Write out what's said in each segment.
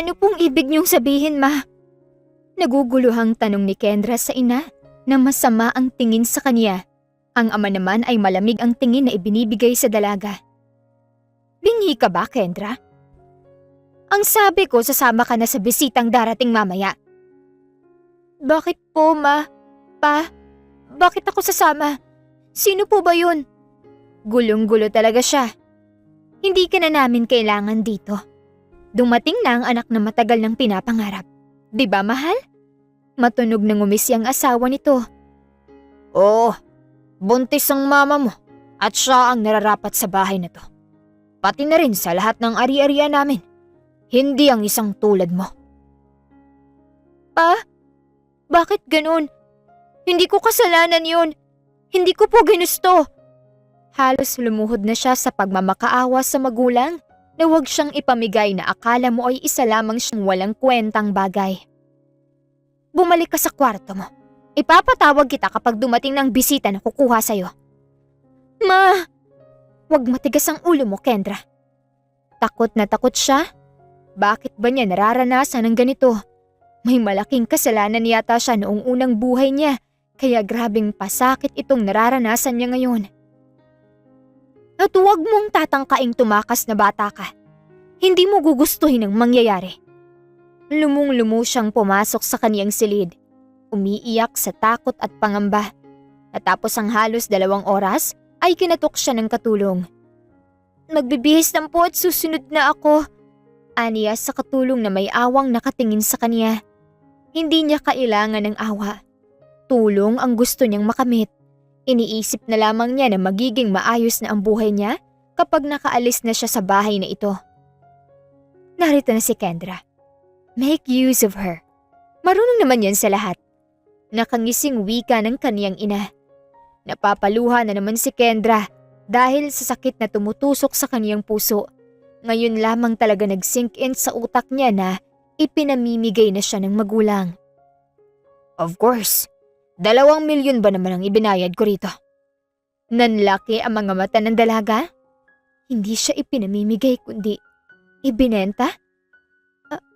Ano pong ibig niyong sabihin, Ma? Naguguluhang tanong ni Kendra sa ina na masama ang tingin sa kanya. Ang ama naman ay malamig ang tingin na ibinibigay sa dalaga. Bingi ka ba, Kendra? Ang sabi ko, sasama ka na sa bisitang darating mamaya. Bakit po, Ma? Pa, bakit ako sasama? Sino po ba yun? Gulong-gulo talaga siya. Hindi ka na namin kailangan dito. Dumating na ang anak na matagal nang pinapangarap. Di ba, mahal? Matunog na ngumisi ang asawa nito. Oo, buntis ang mama mo at siya ang nararapat sa bahay na to. Pati na rin sa lahat ng ari-arian namin. Hindi ang isang tulad mo. Pa, bakit ganun? Hindi ko kasalanan yun. Hindi ko po ginusto. Halos lumuhod na siya sa pagmamakaawa sa magulang na huwag siyang ipamigay na akala mo ay isa lamang siyang walang kwentang bagay. Bumalik ka sa kwarto mo. Ipapatawag kita kapag dumating ng bisita na kukuha sa'yo. Ma! Huwag matigas ang ulo mo, Kendra. Takot na takot siya. Bakit ba niya nararanasan ng ganito? May malaking kasalanan yata siya noong unang buhay niya, kaya grabing pasakit itong nararanasan niya ngayon. At huwag mong tatangkaing tumakas na bata ka. Hindi mo gugustuhin ang mangyayari. Lumung-lumo siyang pumasok sa kaniyang silid. Umiiyak sa takot at pangamba. Natapos ang halos 2 oras, ay kinatok siya ng katulong. Magbibihis lang po at susunod na ako. Aniya sa katulong na may awang nakatingin sa kaniya. Hindi niya kailangan ng awa. Tulong ang gusto niyang makamit. Iniisip na lamang niya na magiging maayos na ang buhay niya kapag nakaalis na siya sa bahay na ito. Narito na si Kendra. Make use of her. Marunong naman yan sa lahat. Nakangising wika ng kaniyang ina. Napapaluha na naman si Kendra dahil sa sakit na tumutusok sa kaniyang puso. Ngayon lamang talaga nag-sink in sa utak niya na ipinamimigay na siya ng magulang. Of course, 2 milyon ba naman ang ibinayad ko rito? Nanlaki ang mga mata ng dalaga? Hindi siya ipinamimigay kundi ibinenta?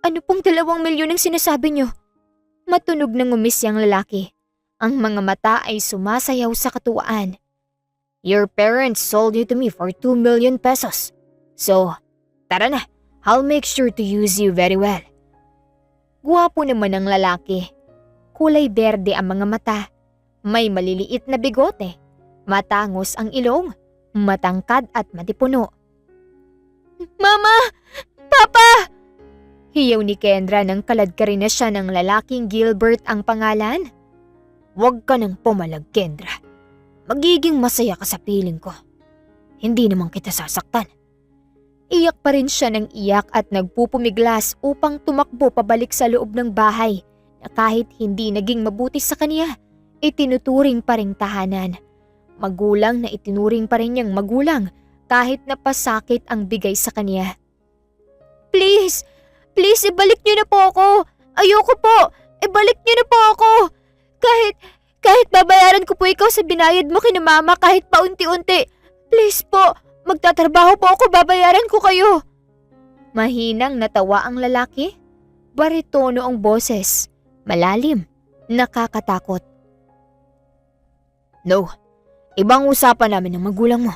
Ano pong 2 milyon ang sinasabi niyo? Matunog na ngumisi ang lalaki. Ang mga mata ay sumasayaw sa katuwaan. Your parents sold you to me for 2 million pesos. So, tara na, I'll make sure to use you very well. Guwapo naman ang lalaki. Kulay berde ang mga mata. May maliliit na bigote. Matangos ang ilong. Matangkad at matipuno. Mama! Papa! Hiyaw ni Kendra nang kaladkarin na siya ng lalaking Gilbert ang pangalan. Huwag ka nang pumalag, Kendra. Magiging masaya ka sa piling ko. Hindi naman kita sasaktan. Iyak pa rin siya ng iyak at nagpupumiglas upang tumakbo pabalik sa loob ng bahay na kahit hindi naging mabuti sa kaniya, itinuturing pa ring tahanan. Magulang na itinuring pa rin niyang magulang kahit napasakit ang bigay sa kaniya. Please! Please, ibalik niyo na po ako. Ayoko po. Ibalik niyo na po ako. Kahit babayaran ko po ikaw sa binayad mo kina mama kahit paunti-unti. Please po, magtatrabaho po ako, babayaran ko kayo. Mahinang natawa ang lalaki. Baritono ang boses. Malalim. Nakakatakot. No, ibang usapan namin ng magulang mo.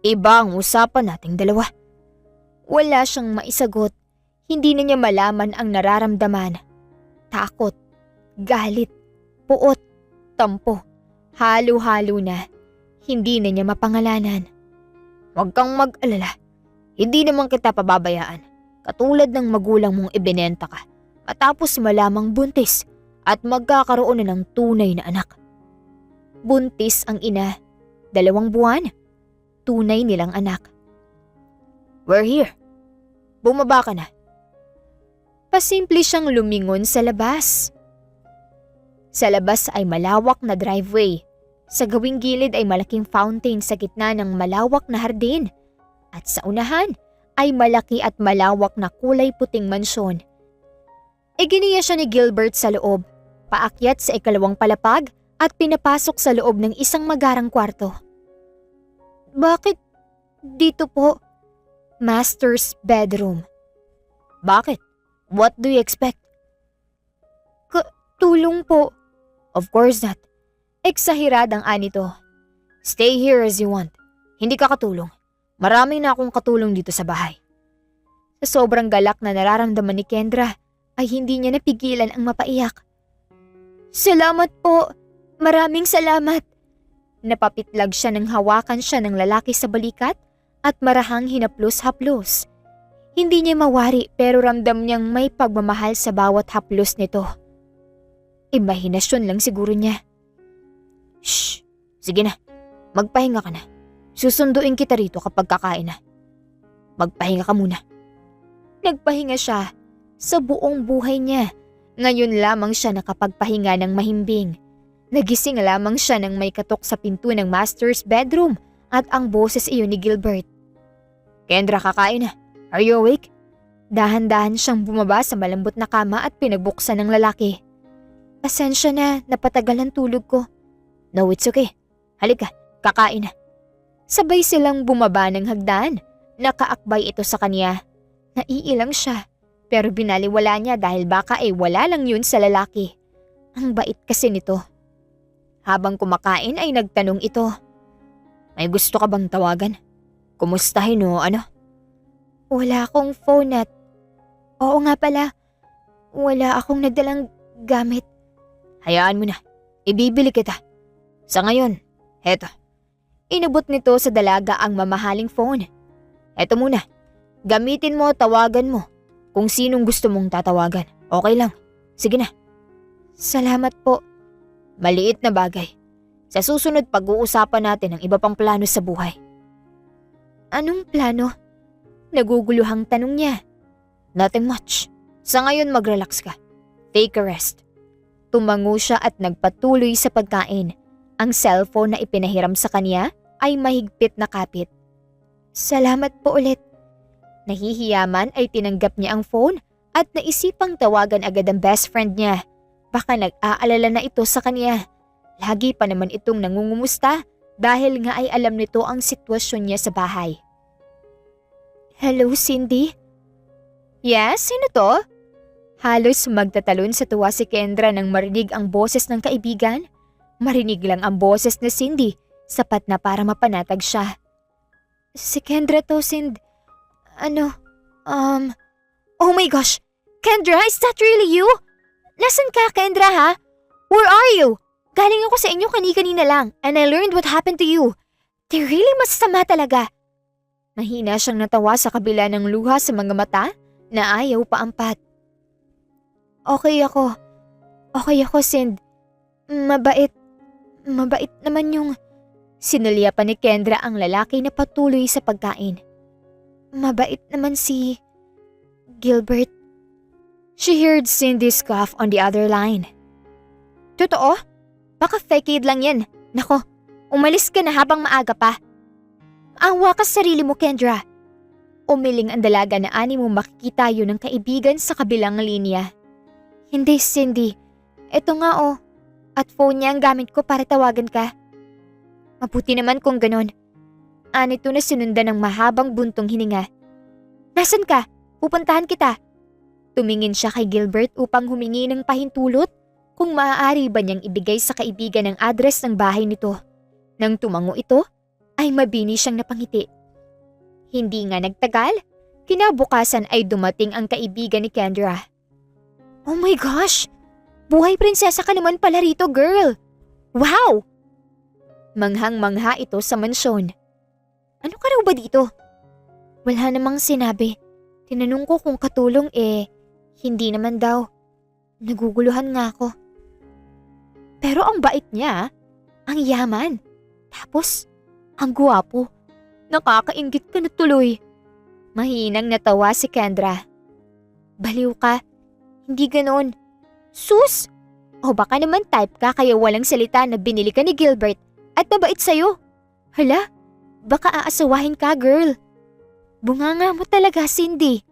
Iba ang usapan nating dalawa. Wala siyang maisagot. Hindi na niya malaman ang nararamdaman. Takot, galit, puot, tampo, halo-halo na. Hindi na niya mapangalanan. Huwag kang mag-alala. Hindi naman kita pababayaan. Katulad ng magulang mong ibinenta ka. Matapos malamang buntis at magkakaroon na ng tunay na anak. Buntis ang ina. 2 buwan. Tunay nilang anak. We're here. Bumaba ka na. Pasimple siyang lumingon sa labas. Sa labas ay malawak na driveway. Sa gawing gilid ay malaking fountain sa gitna ng malawak na hardin. At sa unahan ay malaki at malawak na kulay puting mansyon. Iginiya siya ni Gilbert sa loob, paakyat sa 2 palapag at pinapasok sa loob ng isang magarang kwarto. Bakit dito po? Master's bedroom. Bakit? What do you expect? Tulong po. Of course not. Eksahiradang anito. Stay here as you want. Hindi ka katulong. Marami na akong katulong dito sa bahay. Sa sobrang galak na nararamdaman ni Kendra, ay hindi niya napigilan ang mapaiyak. Salamat po. Maraming salamat. Napapitlag siya nang hawakan siya ng lalaki sa balikat at marahang hinaplos-haplos. Hindi niya mawari pero ramdam niyang may pagmamahal sa bawat haplos nito. Imahinasyon lang siguro niya. Shh! Sige na. Magpahinga ka na. Susunduin kita rito kapag kakain na. Magpahinga ka muna. Nagpahinga siya sa buong buhay niya. Ngayon lamang siya nakapagpahinga ng mahimbing. Nagising lamang siya nang may katok sa pinto ng master's bedroom at ang boses iyon ni Gilbert. Kendra, kakain na. Are you awake? Dahan-dahan siyang bumaba sa malambot na kama at pinagbuksan ng lalaki. Pasensya na, napatagal ang tulog ko. No, it's okay. Halika, kakain na. Sabay silang bumaba ng hagdan. Nakaakbay ito sa kanya. Naiilang siya, pero binaliwala niya dahil baka wala lang yun sa lalaki. Ang bait kasi nito. Habang kumakain ay nagtanong ito. May gusto ka bang tawagan? Kumustahin o ano? Wala akong phone at... Oo nga pala, wala akong nagdalang gamit. Hayaan mo na, ibibili kita. Sa ngayon, heto. Inabot nito sa dalaga ang mamahaling phone. Heto muna, gamitin mo, tawagan mo. Kung sinong gusto mong tatawagan, okay lang. Sige na. Salamat po. Maliit na bagay. Sa susunod pag-uusapan natin ang iba pang plano sa buhay. Anong plano? Naguguluhang tanong niya. Nothing much. Sa ngayon mag-relax ka. Take a rest. Tumango siya at nagpatuloy sa pagkain. Ang cellphone na ipinahiram sa kanya ay mahigpit na kapit. Salamat po ulit. Nahihiyaman ay tinanggap niya ang phone at naisipang tawagan agad ang best friend niya. Baka nag-aalala na ito sa kanya. Lagi pa naman itong nangungumusta dahil nga ay alam nito ang sitwasyon niya sa bahay. Hello, Cindy? Yes, sino to? Halos magtatalon sa tuwa si Kendra nang marinig ang boses ng kaibigan. Marinig lang ang boses ni Cindy, sapat na para mapanatag siya. Si Kendra to, Cindy. Oh my gosh! Kendra, is that really you? Nasaan ka, Kendra, ha? Where are you? Galing ako sa inyo kani-kanina lang and I learned what happened to you. They really masama talaga. Mahina siyang natawa sa kabila ng luha sa mga mata na ayaw paampat. Okay ako, Sind. Mabait naman yung... Sinulya pa ni Kendra ang lalaki na patuloy sa pagkain. Mabait naman si... Gilbert. She heard Cindy's cough on the other line. Totoo? Baka fake aid lang yan. Nako, umalis ka na habang maaga pa. Awa ka sa sarili mo, Kendra. Umiling ang dalaga na ani mo makikita yun ng kaibigan sa kabilang linya. Hindi, Cindy. Ito nga oh. At phone niya ang gamit ko para tawagan ka. Mabuti naman kung ganon. Anito na sinundan ng mahabang buntong hininga. Nasaan ka? Pupuntahan kita. Tumingin siya kay Gilbert upang humingi ng pahintulot kung maaari ba niyang ibigay sa kaibigan ang address ng bahay nito. Nang tumango ito, ay mabini siyang napangiti. Hindi nga nagtagal, kinabukasan ay dumating ang kaibigan ni Kendra. Oh my gosh! Buhay prinsesa ka naman pala rito, girl! Wow! Manghang-mangha ito sa mansyon. Ano ka raw ba dito? Wala namang sinabi. Tinanong ko kung katulong hindi naman daw. Naguguluhan nga ako. Pero ang bait niya, ang yaman. Tapos, ang guwapo. Nakakainggit ka na tuloy. Mahinang natawa si Kendra. Baliw ka. Hindi ganoon. Sus! O baka naman type ka kaya walang salita na binili ka ni Gilbert at mabait sa'yo. Hala, baka aasawahin ka, girl. Bunganga mo talaga, Cindy.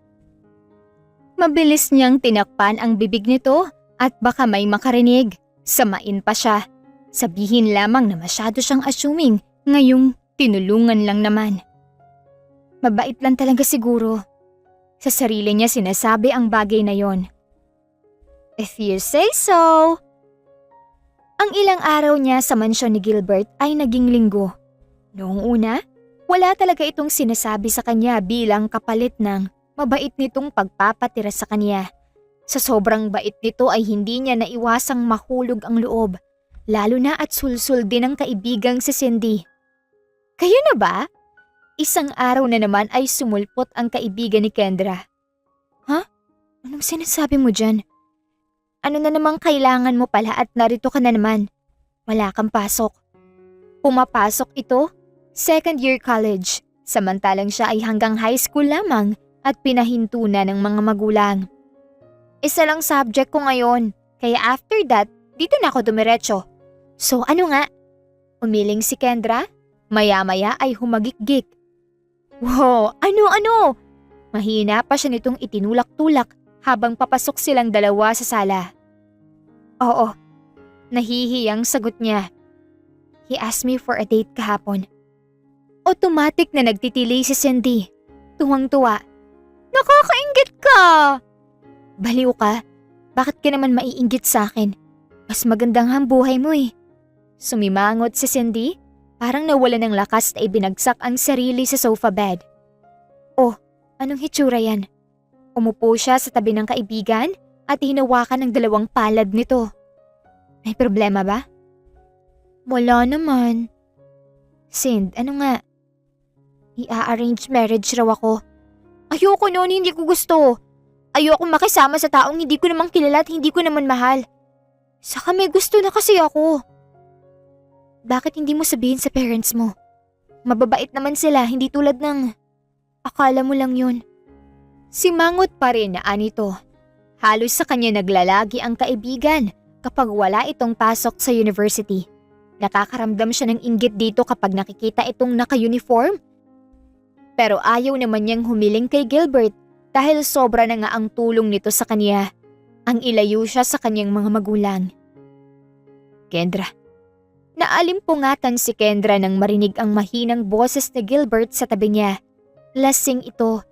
Mabilis niyang tinakpan ang bibig nito at baka may makarinig. Samain pa siya. Sabihin lamang na masyado siyang assuming ngayong tinulungan lang naman. Mabait lang talaga siguro. Sa sarili niya sinasabi ang bagay na yon. If you say so. Ang ilang araw niya sa mansyon ni Gilbert ay naging linggo. Noong una, wala talaga itong sinasabi sa kanya bilang kapalit ng mabait nitong pagpapatira sa kanya. Sa sobrang bait nito ay hindi niya naiwasang mahulog ang loob, lalo na at sulsul din ang kaibigang si Cindy. Kayo na ba? Isang araw na naman ay sumulpot ang kaibigan ni Kendra. Ha? Anong sinasabi mo dyan? Ano na namang kailangan mo pala at narito ka na naman? Wala kang pasok. Pumapasok ito, second year college, samantalang siya ay hanggang high school lamang at pinahinto na ng mga magulang. Isa lang subject ko ngayon, kaya after that, dito na ako dumiretso. So ano nga? Umiling si Kendra, maya-maya ay humagikgik. Wow, ano? Mahina pa siya nitong itinulak-tulak habang papasok silang dalawa sa sala. Oo, nahihiyang sagot niya. He asked me for a date kahapon. Automatic na nagtitili si Cindy. Tuwang-tuwa. Nakakainggit ka! Baliw ka. Bakit ka naman maiinggit sa akin? Mas magandang ang buhay mo eh. Sumimangot si Cindy, parang nawala ng lakas na ibinagsak ang sarili sa sofa bed. Oh, anong hitsura yan? Umupo siya sa tabi ng kaibigan at hinawakan ng dalawang palad nito. May problema ba? Wala naman. Sind, ano nga? I-arrange marriage raw ako. Ayoko noon, hindi ko gusto. Ayoko makisama sa taong hindi ko naman kilala at hindi ko naman mahal. Saka may gusto na kasi ako. Bakit hindi mo sabihin sa parents mo? Mababait naman sila, hindi tulad ng… Akala mo lang yun. Simangot pa rin na anito. Halos sa kanya naglalagi ang kaibigan kapag wala itong pasok sa university. Nakakaramdam siya ng inggit dito kapag nakikita itong naka-uniform. Pero ayaw naman niyang humiling kay Gilbert dahil sobra na nga ang tulong nito sa kanya. Ang ilayo siya sa kanyang mga magulang. Kendra. Naalimpungatan si Kendra nang marinig ang mahinang boses ni Gilbert sa tabi niya. Lasing ito.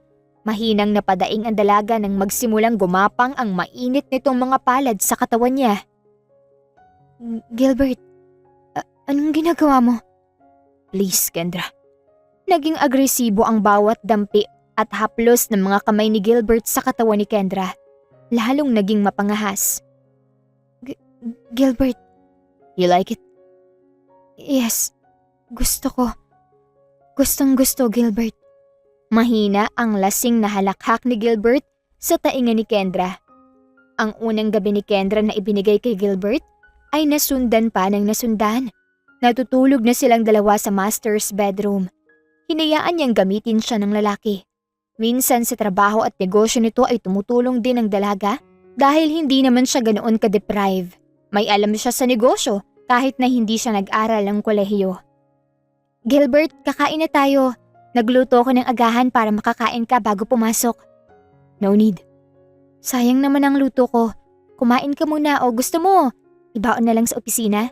Mahinang napadaing ang dalaga nang magsimulang gumapang ang mainit nitong mga palad sa katawan niya. Gilbert, anong ginagawa mo? Please, Kendra. Naging agresibo ang bawat dampi at haplos ng mga kamay ni Gilbert sa katawan ni Kendra. Lalong naging mapangahas. Gilbert, you like it? Yes, gusto ko. Gustong gusto, Gilbert. Mahina ang lasing na halakhak ni Gilbert sa tainga ni Kendra. Ang unang gabi ni Kendra na ibinigay kay Gilbert ay nasundan pa ng nasundan. Natutulog na silang dalawa sa master's bedroom. Hinayaan niyang gamitin siya ng lalaki. Minsan sa trabaho at negosyo nito ay tumutulong din ang dalaga dahil hindi naman siya ganoon ka-deprive. May alam siya sa negosyo kahit na hindi siya nag-aral ng kolehiyo. Gilbert, kakain na tayo. Nagluto ko ng agahan para makakain ka bago pumasok. No need. Sayang naman ang luto ko. Kumain ka muna o gusto mo, ibaon na lang sa opisina.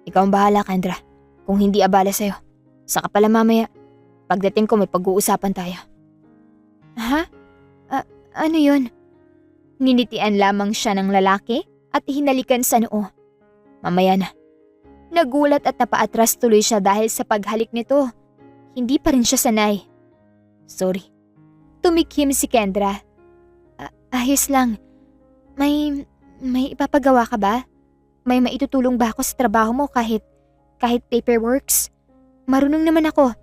Ikaw ang bahala, Kendra. Kung hindi abala sa'yo. Saka pala mamaya. Pagdating ko may pag-uusapan tayo. Ha? Ano yun? Ninitian lamang siya ng lalaki at hinalikan sa noo. Mamaya na. Nagulat at napaatras tuloy siya dahil sa paghalik nito. Hindi pa rin siya sanay. Sorry. Tumikhim si Kendra. Ayos lang. May ipapagawa ka ba? May maitutulong ba ako sa trabaho mo kahit paperworks? Marunong naman ako.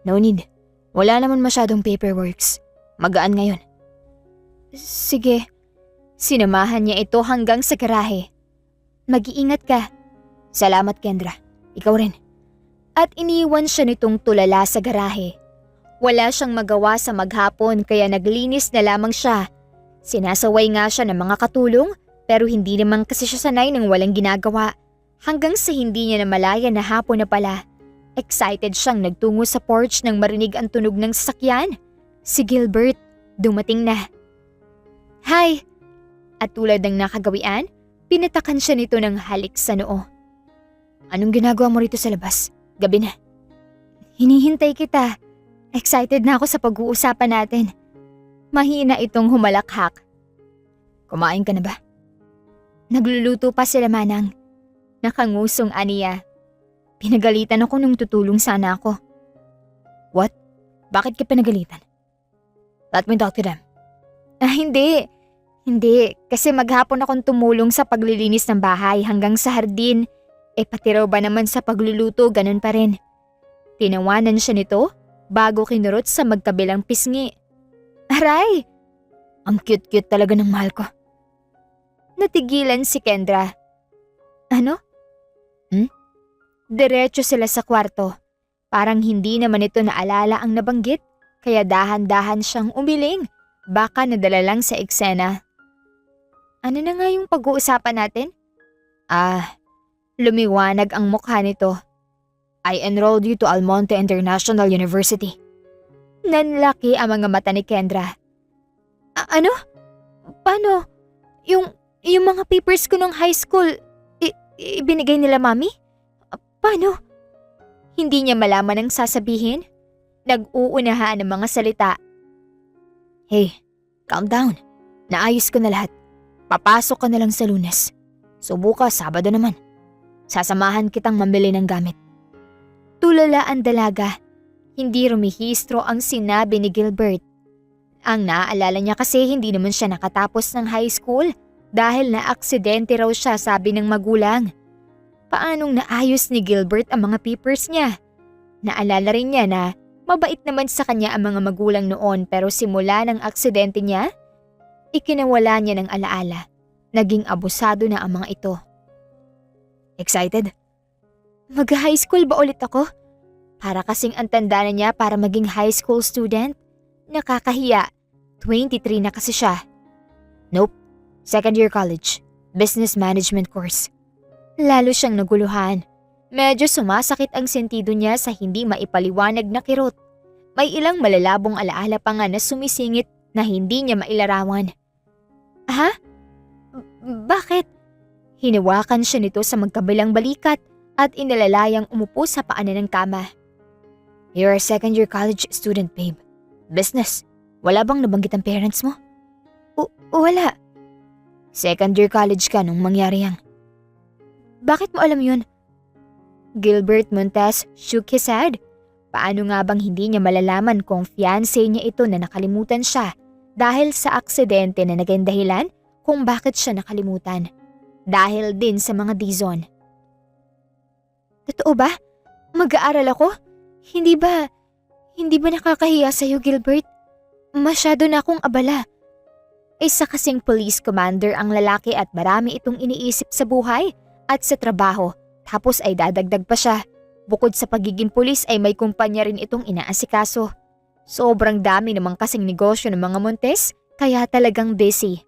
No need. Wala naman masyadong paperworks. Magaan ngayon. Sige. Sinamahan niya ito hanggang sa garahe. Mag-iingat ka. Salamat, Kendra. Ikaw rin. At iniwan siya nitong tulala sa garahe. Wala siyang magawa sa maghapon kaya naglinis na lamang siya. Sinasaway nga siya ng mga katulong pero hindi naman kasi siya sanay ng walang ginagawa. Hanggang sa hindi niya namalaya na hapon na pala. Excited siyang nagtungo sa porch nang marinig ang tunog ng sasakyan. Si Gilbert, dumating na. Hi! At tulad ng nakagawian, pinatakan siya nito ng halik sa noo. Anong ginagawa mo rito sa labas? Gabi na. Hinihintay kita. Excited na ako sa pag-uusapan natin. Mahina itong humalakhak. Kumain ka na ba? Nagluluto pa sila Manang. Nakangusong aniya. Pinagalitan ako nung tutulong sana ako. What? Bakit ka pinagalitan? Let me talk to them. Hindi. Hindi. Kasi maghapon akong tumulong sa paglilinis ng bahay hanggang sa hardin. Pati raw ba naman sa pagluluto, ganun pa rin. Tinawanan siya nito bago kinurot sa magkabilang pisngi. Aray! Ang cute-cute talaga ng mahal ko. Natigilan si Kendra. Ano? Hmm? Diretso sila sa kwarto. Parang hindi naman ito naalala ang nabanggit, kaya dahan-dahan siyang umiling. Baka nadala lang sa eksena. Ano na nga yung pag-uusapan natin? Lumiwanag ang mukha nito. I enrolled you to Almonte International University. Nanlaki ang mga mata ni Kendra. Ano? Paano? Yung mga papers ko nung high school, ibinigay nila mami? Paano? Hindi niya malaman ang sasabihin. Nag-uunahan ang mga salita. Hey, calm down. Naayos ko na lahat. Papasok ka na lang sa Lunes. So bukas, Sabado naman. Sasamahan kitang mamili ng gamit. Tulala ang dalaga. Hindi rumihistro ang sinabi ni Gilbert. Ang naaalala niya kasi hindi naman siya nakatapos ng high school dahil na-aksidente raw siya, sabi ng magulang. Paanong naayos ni Gilbert ang mga papers niya? Naalala rin niya na mabait naman sa kanya ang mga magulang noon, pero simula ng aksidente niya, ikinawala niya ng alaala. Naging abusado na ang mga ito. Excited? Mag-high school ba ulit ako? Para kasing ang tanda na niya para maging high school student. Nakakahiya. 23 na kasi siya. Nope. Second year college. Business management course. Lalo siyang naguluhan. Medyo sumasakit ang sentido niya sa hindi maipaliwanag na kirot. May ilang malalabong alaala pa nga na sumisingit na hindi niya mailarawan. Ha? Bakit? Hinawakan siya nito sa magkabilang balikat at inalalayang umupo sa paanan ng kama. You're a second year college student, babe. Business. Wala bang nabanggit ang parents mo? Wala. Second year college ka nung mangyari yan. Bakit mo alam yun? Gilbert Montes shook his head. Paano nga bang hindi niya malalaman kung fiancé niya ito na nakalimutan siya dahil sa aksidente na naging dahilan kung bakit siya nakalimutan? Dahil din sa mga dizon. Totoo ba? Mag-aaral ako? Hindi ba nakakahiya sa'yo, Gilbert? Masyado na akong abala. Isa kasing police commander ang lalaki at marami itong iniisip sa buhay at sa trabaho. Tapos ay dadagdag pa siya. Bukod sa pagiging pulis ay may kumpanya rin itong inaasikaso. Sobrang dami namang kasing negosyo ng mga Montes, kaya talagang busy.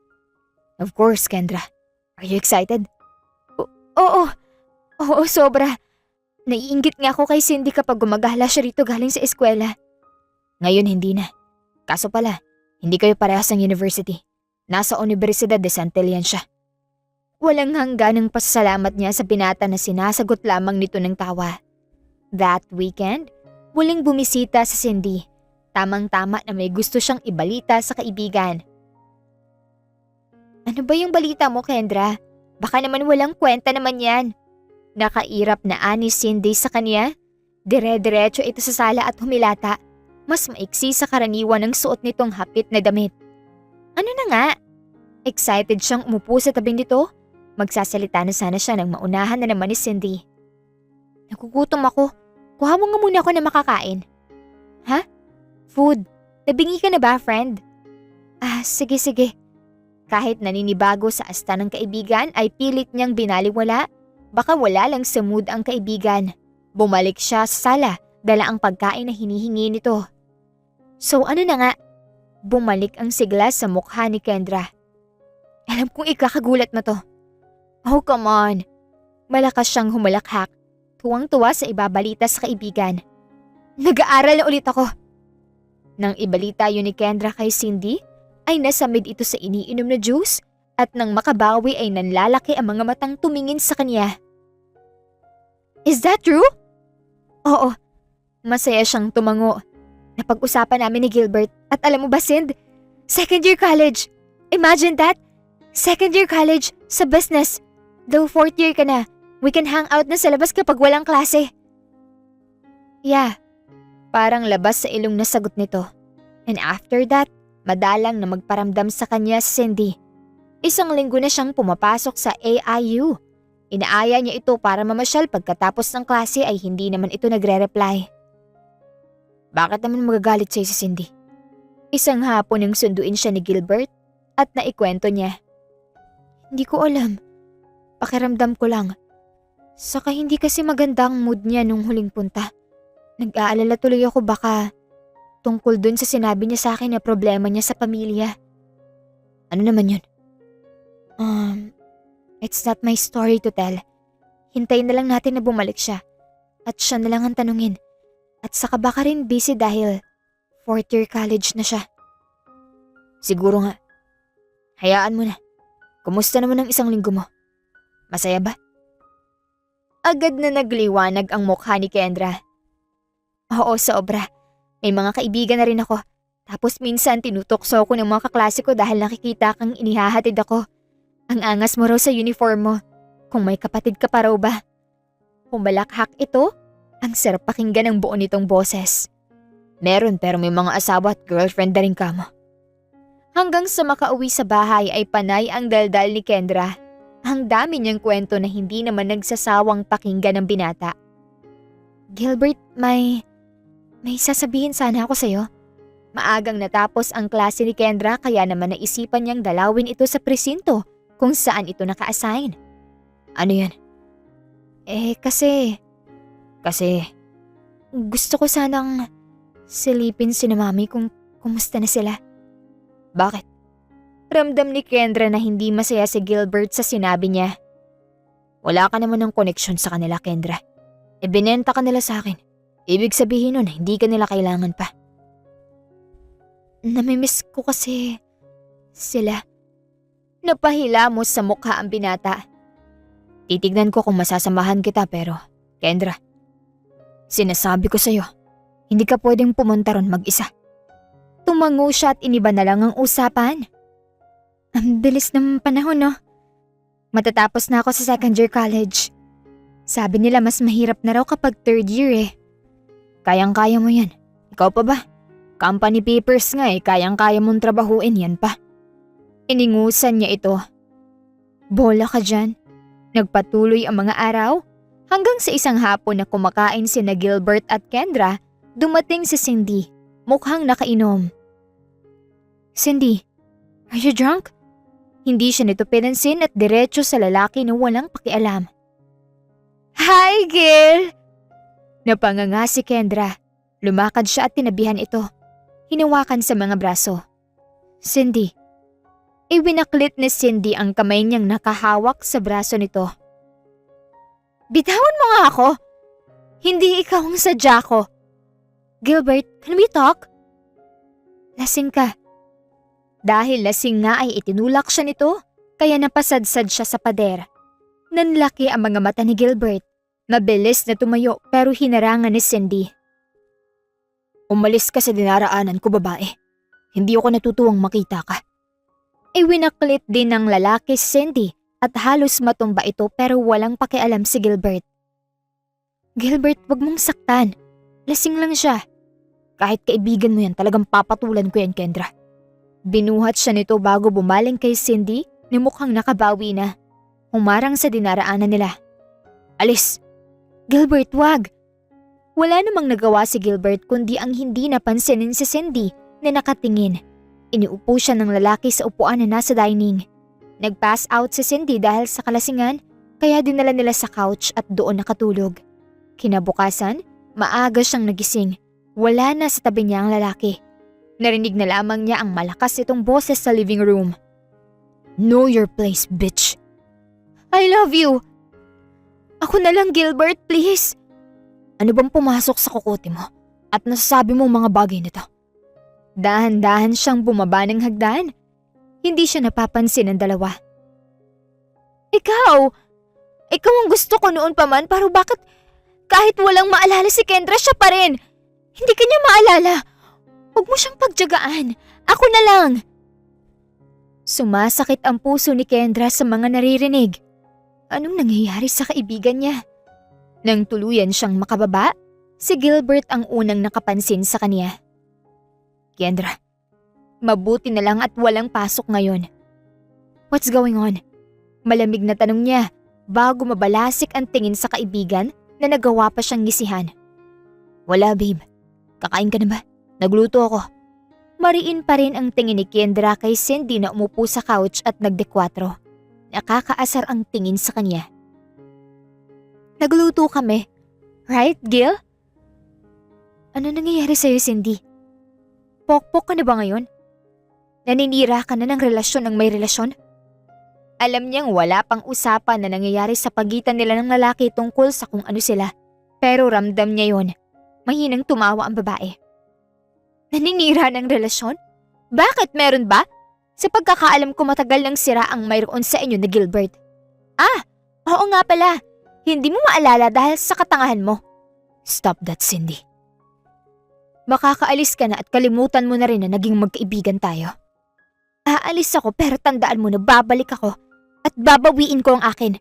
Of course, Kendra. Are you excited? Oo, sobra. Naiinggit nga ako kay Cindy kapag gumagala siya rito galing sa eskwela. Ngayon hindi na. Kaso pala, hindi kayo parehas ng university. Nasa Universidad de Santillan siya. Walang hanggan ang pasasalamat niya sa binata na sinasagot lamang nito ng tawa. That weekend, muling bumisita sa Cindy. Tamang-tama na may gusto siyang ibalita sa kaibigan. Ano ba yung balita mo, Kendra? Baka naman walang kwenta naman yan. Nakairap na ani Cindy sa kanya. Dire-diretso ito sa sala at humilata. Mas maiksi sa karaniwan ng suot nitong hapit na damit. Ano na nga? Excited siyang umupo sa tabing nito. Magsasalita na sana siya nang maunahan na naman ni Cindy. Nagugutom ako. Kuha mo nga muna ako na makakain. Ha? Food. Nabingi ka na ba, friend? Sige. Kahit naninibago sa asta ng kaibigan ay pilit niyang binaliwala. Baka wala lang sa mood ang kaibigan. Bumalik siya sa sala, dala ang pagkain na hinihingi nito. So ano na nga? Bumalik ang sigla sa mukha ni Kendra. Alam kong ikakagulat mo to. Oh, come on. Malakas siyang humalakhak. Tuwang-tuwa sa ibabalita sa kaibigan. Nag-aaral na ulit ako. Nang ibalita yun ni Kendra kay Cindy, ay nasamid ito sa iniinom na juice at nang makabawi ay nanlalaki ang mga matang tumingin sa kanya. Is that true? Oo. Masaya siyang tumango. Napag-usapan namin ni Gilbert at alam mo ba, Cindy, Second year college. Imagine that. Second year college sa business. Though fourth year ka na, we can hang out na sa labas kapag walang klase. Yeah, parang labas sa ilong na sagot nito. And after that, madalang na magparamdam sa kanya si Cindy. Isang linggo na siyang pumapasok sa AIU. Inaaya niya ito para mamasyal pagkatapos ng klase ay hindi naman ito nagre-reply. Bakit naman magagalit sa'yo si Cindy? Isang hapon nang sunduin siya ni Gilbert at naikwento niya. Hindi ko alam. Pakiramdam ko lang. Saka hindi kasi maganda ang mood niya nung huling punta. Nag-aalala tuloy ako baka tungkol dun sa sinabi niya sa akin na problema niya sa pamilya. Ano naman yun? It's not my story to tell. Hintayin na lang natin na bumalik siya. At siya na lang ang tanungin. At saka baka rin busy dahil fourth year college na siya. Siguro nga. Hayaan mo na. Kumusta naman ang isang linggo mo? Masaya ba? Agad na nagliwanag ang mukha ni Kendra. Oo, sobra. May mga kaibigan na rin ako. Tapos minsan tinutokso ako ng mga kaklase ko dahil nakikita kang inihahatid ako. Ang angas mo raw sa uniform mo. Kung may kapatid ka pa raw ba? Humalakhak ito? Ang sarap pakinggan ang buo nitong boses. Meron pero may mga asawa at girlfriend na rin ka mo. Hanggang sa makauwi sa bahay ay panay ang daldal ni Kendra. Ang dami niyang kwento na hindi naman nagsasawang pakinggan ng binata. Gilbert, may sasabihin sana ako sa'yo. Maagang natapos ang klase ni Kendra kaya naman naisipan niyang dalawin ito sa presinto kung saan ito naka-assign. Ano yan? Kasi gusto ko sanang silipin si mami kung kumusta na sila. Bakit? Ramdam ni Kendra na hindi masaya si Gilbert sa sinabi niya. Wala ka naman ng koneksyon sa kanila, Kendra. Binenta ka nila sa akin. Ibig sabihin nun, hindi ka nila kailangan pa. Namimiss ko kasi sila. Napahila mo sa mukha ang binata. Titignan ko kung masasamahan kita pero, Kendra, sinasabi ko sa'yo, hindi ka pwedeng pumunta ron mag-isa. Tumango siya at iniba na lang ang usapan. Ang bilis ng panahon, no? Matatapos na ako sa second year college. Sabi nila mas mahirap na raw kapag third year eh. Kayang-kaya mo yan. Ikaw pa ba? Company papers nga eh, kayang-kaya mong trabahuin yan pa. Iningusan niya ito. Bola ka dyan. Nagpatuloy ang mga araw hanggang sa isang hapon na kumakain sina Gilbert at Kendra, dumating si Cindy, mukhang nakainom. Cindy, are you drunk? Hindi siya nito pinansin at diretso sa lalaki na walang pakialam. Hi, Gil! Napanganga si Kendra. Lumakad siya at tinabihan ito. Hinawakan sa mga braso. Cindy. Iwinaklit ni Cindy ang kamay niyang nakahawak sa braso nito. Bitawan mo nga ako. Hindi ikaw ang sadya ko. Gilbert, can we talk? Lasing ka. Dahil lasing nga ay itinulak siya nito, kaya napasadsad siya sa pader. Nanlaki ang mga mata ni Gilbert. Mabilis na tumayo pero hinarangan ni Cindy. Umalis ka sa dinaraanan ko, babae. Hindi ako natutuwang makita ka. Iwinaklit din ng lalaki si Cindy at halos matumba ito pero walang pakialam si Gilbert. Gilbert, wag mong saktan. Lasing lang siya. Kahit kaibigan mo yan, talagang papatulan ko yan, Kendra. Binuhat siya nito bago bumaling kay Cindy na mukhang nakabawi na. Humarang sa dinaraanan nila. Alis! Gilbert, wag! Wala namang nagawa si Gilbert kundi ang hindi napansinin si Cindy na nakatingin. Iniupo siya ng lalaki sa upuan na nasa dining. Nag-pass out si Cindy dahil sa kalasingan kaya dinala nila sa couch at doon nakatulog. Kinabukasan, maaga siyang nagising. Wala na sa tabi niya ang lalaki. Narinig na lamang niya ang malakas itong boses sa living room. Know your place, bitch. I love you. Ako na lang, Gilbert, please. Ano bang pumasok sa kukote mo at nasasabi mo mga bagay nito? Dahan-dahan siyang bumaba ng hagdan. Hindi siya napapansin ng dalawa. Ikaw ang gusto ko noon pa man pero bakit kahit walang maalala si Kendra siya pa rin? Hindi ka niya maalala. Huwag mo siyang pagtiyagaan. Ako na lang. Sumasakit ang puso ni Kendra sa mga naririnig. Anong nangyayari sa kaibigan niya? Nang tuluyan siyang makababa, si Gilbert ang unang nakapansin sa kanya. Kendra, mabuti na lang at walang pasok ngayon. What's going on? Malamig na tanong niya bago mabalasik ang tingin sa kaibigan na nagawa pa siyang ngisihan. Wala babe, kakain ka na ba? Nagluto ako. Mariin pa rin ang tingin ni Kendra kay Cindy na umupo sa couch at nagdekwatro. Nakakaasar ang tingin sa kanya. Nagluto kami. Right, Gil? Ano nangyayari sa'yo, Cindy? Pokpok ka na ba ngayon? Naninira ka na ng relasyon ng may relasyon? Alam niyang wala pang usapan na nangyayari sa pagitan nila ng lalaki tungkol sa kung ano sila. Pero ramdam niya yon. Mahinang tumawa ang babae. Naninira ng relasyon? Bakit meron ba? Sa pagkakaalam ko matagal nang sira ang mayroon sa inyo na Gilbert. Ah, oo nga pala. Hindi mo maalala dahil sa katangahan mo. Stop that, Cindy. Makakaalis ka na at kalimutan mo na rin na naging magkaibigan tayo. Aalis ako pero tandaan mo na babalik ako at babawiin ko ang akin.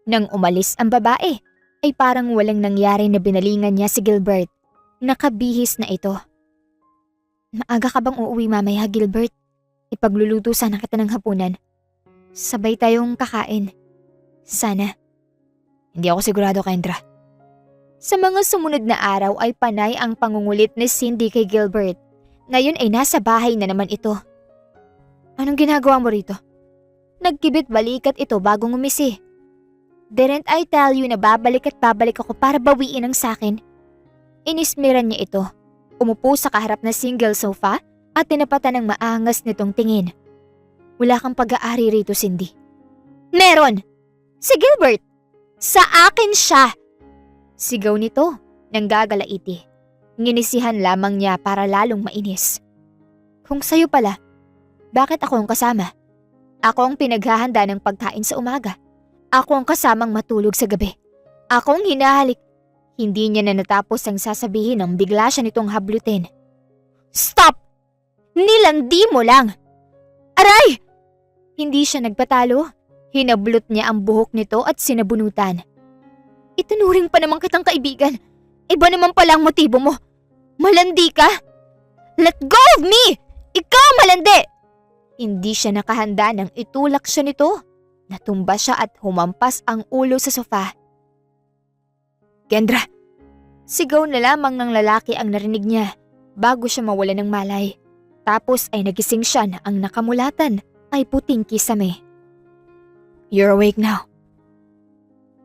Nang umalis ang babae, ay parang walang nangyari na binalingan niya si Gilbert. Nakabihis na ito. Maaga ka bang uuwi mamaya, Gilbert? Ipagluluto sana kita ng hapunan. Sabay tayong kakain. Sana. Hindi ako sigurado, Kendra. Sa mga sumunod na araw ay panay ang pangungulit ni Cindy kay Gilbert. Ngayon ay nasa bahay na naman ito. Anong ginagawa mo rito? Nagkibit balikat ito bago ngumisi. Didn't I tell you na babalik at babalik ako para bawiin ang sakin? Inismiran niya ito. Umupo sa kaharap na single sofa at tinapatan ng maangas nitong tingin. Wala kang pag-aari rito, Cindy. Meron! Si Gilbert! Sa akin siya! Sigaw nito nang gagalaiti. Nginisihan lamang niya para lalong mainis. Kung sayo pala, bakit ako ang kasama? Ako ang pinaghahanda ng pagkain sa umaga. Ako ang kasamang matulog sa gabi. Ako ang hinahalik. Hindi niya na natapos ang sasabihin nang bigla siya nitong hablutin. Stop! Nilandi mo lang! Aray! Hindi siya nagpatalo. Hinablot niya ang buhok nito at sinabunutan. Itunuring pa naman kitang kaibigan. Iba naman pala ang motibo mo. Malandi ka? Let go of me! Ikaw malandi! Hindi siya nakahanda nang itulak siya nito. Natumba siya at humampas ang ulo sa sofa. Kendra! Sigaw na lamang ng lalaki ang narinig niya bago siya mawala ng malay. Tapos ay nagising siya na ang nakamulatan ay puting kisame. You're awake now.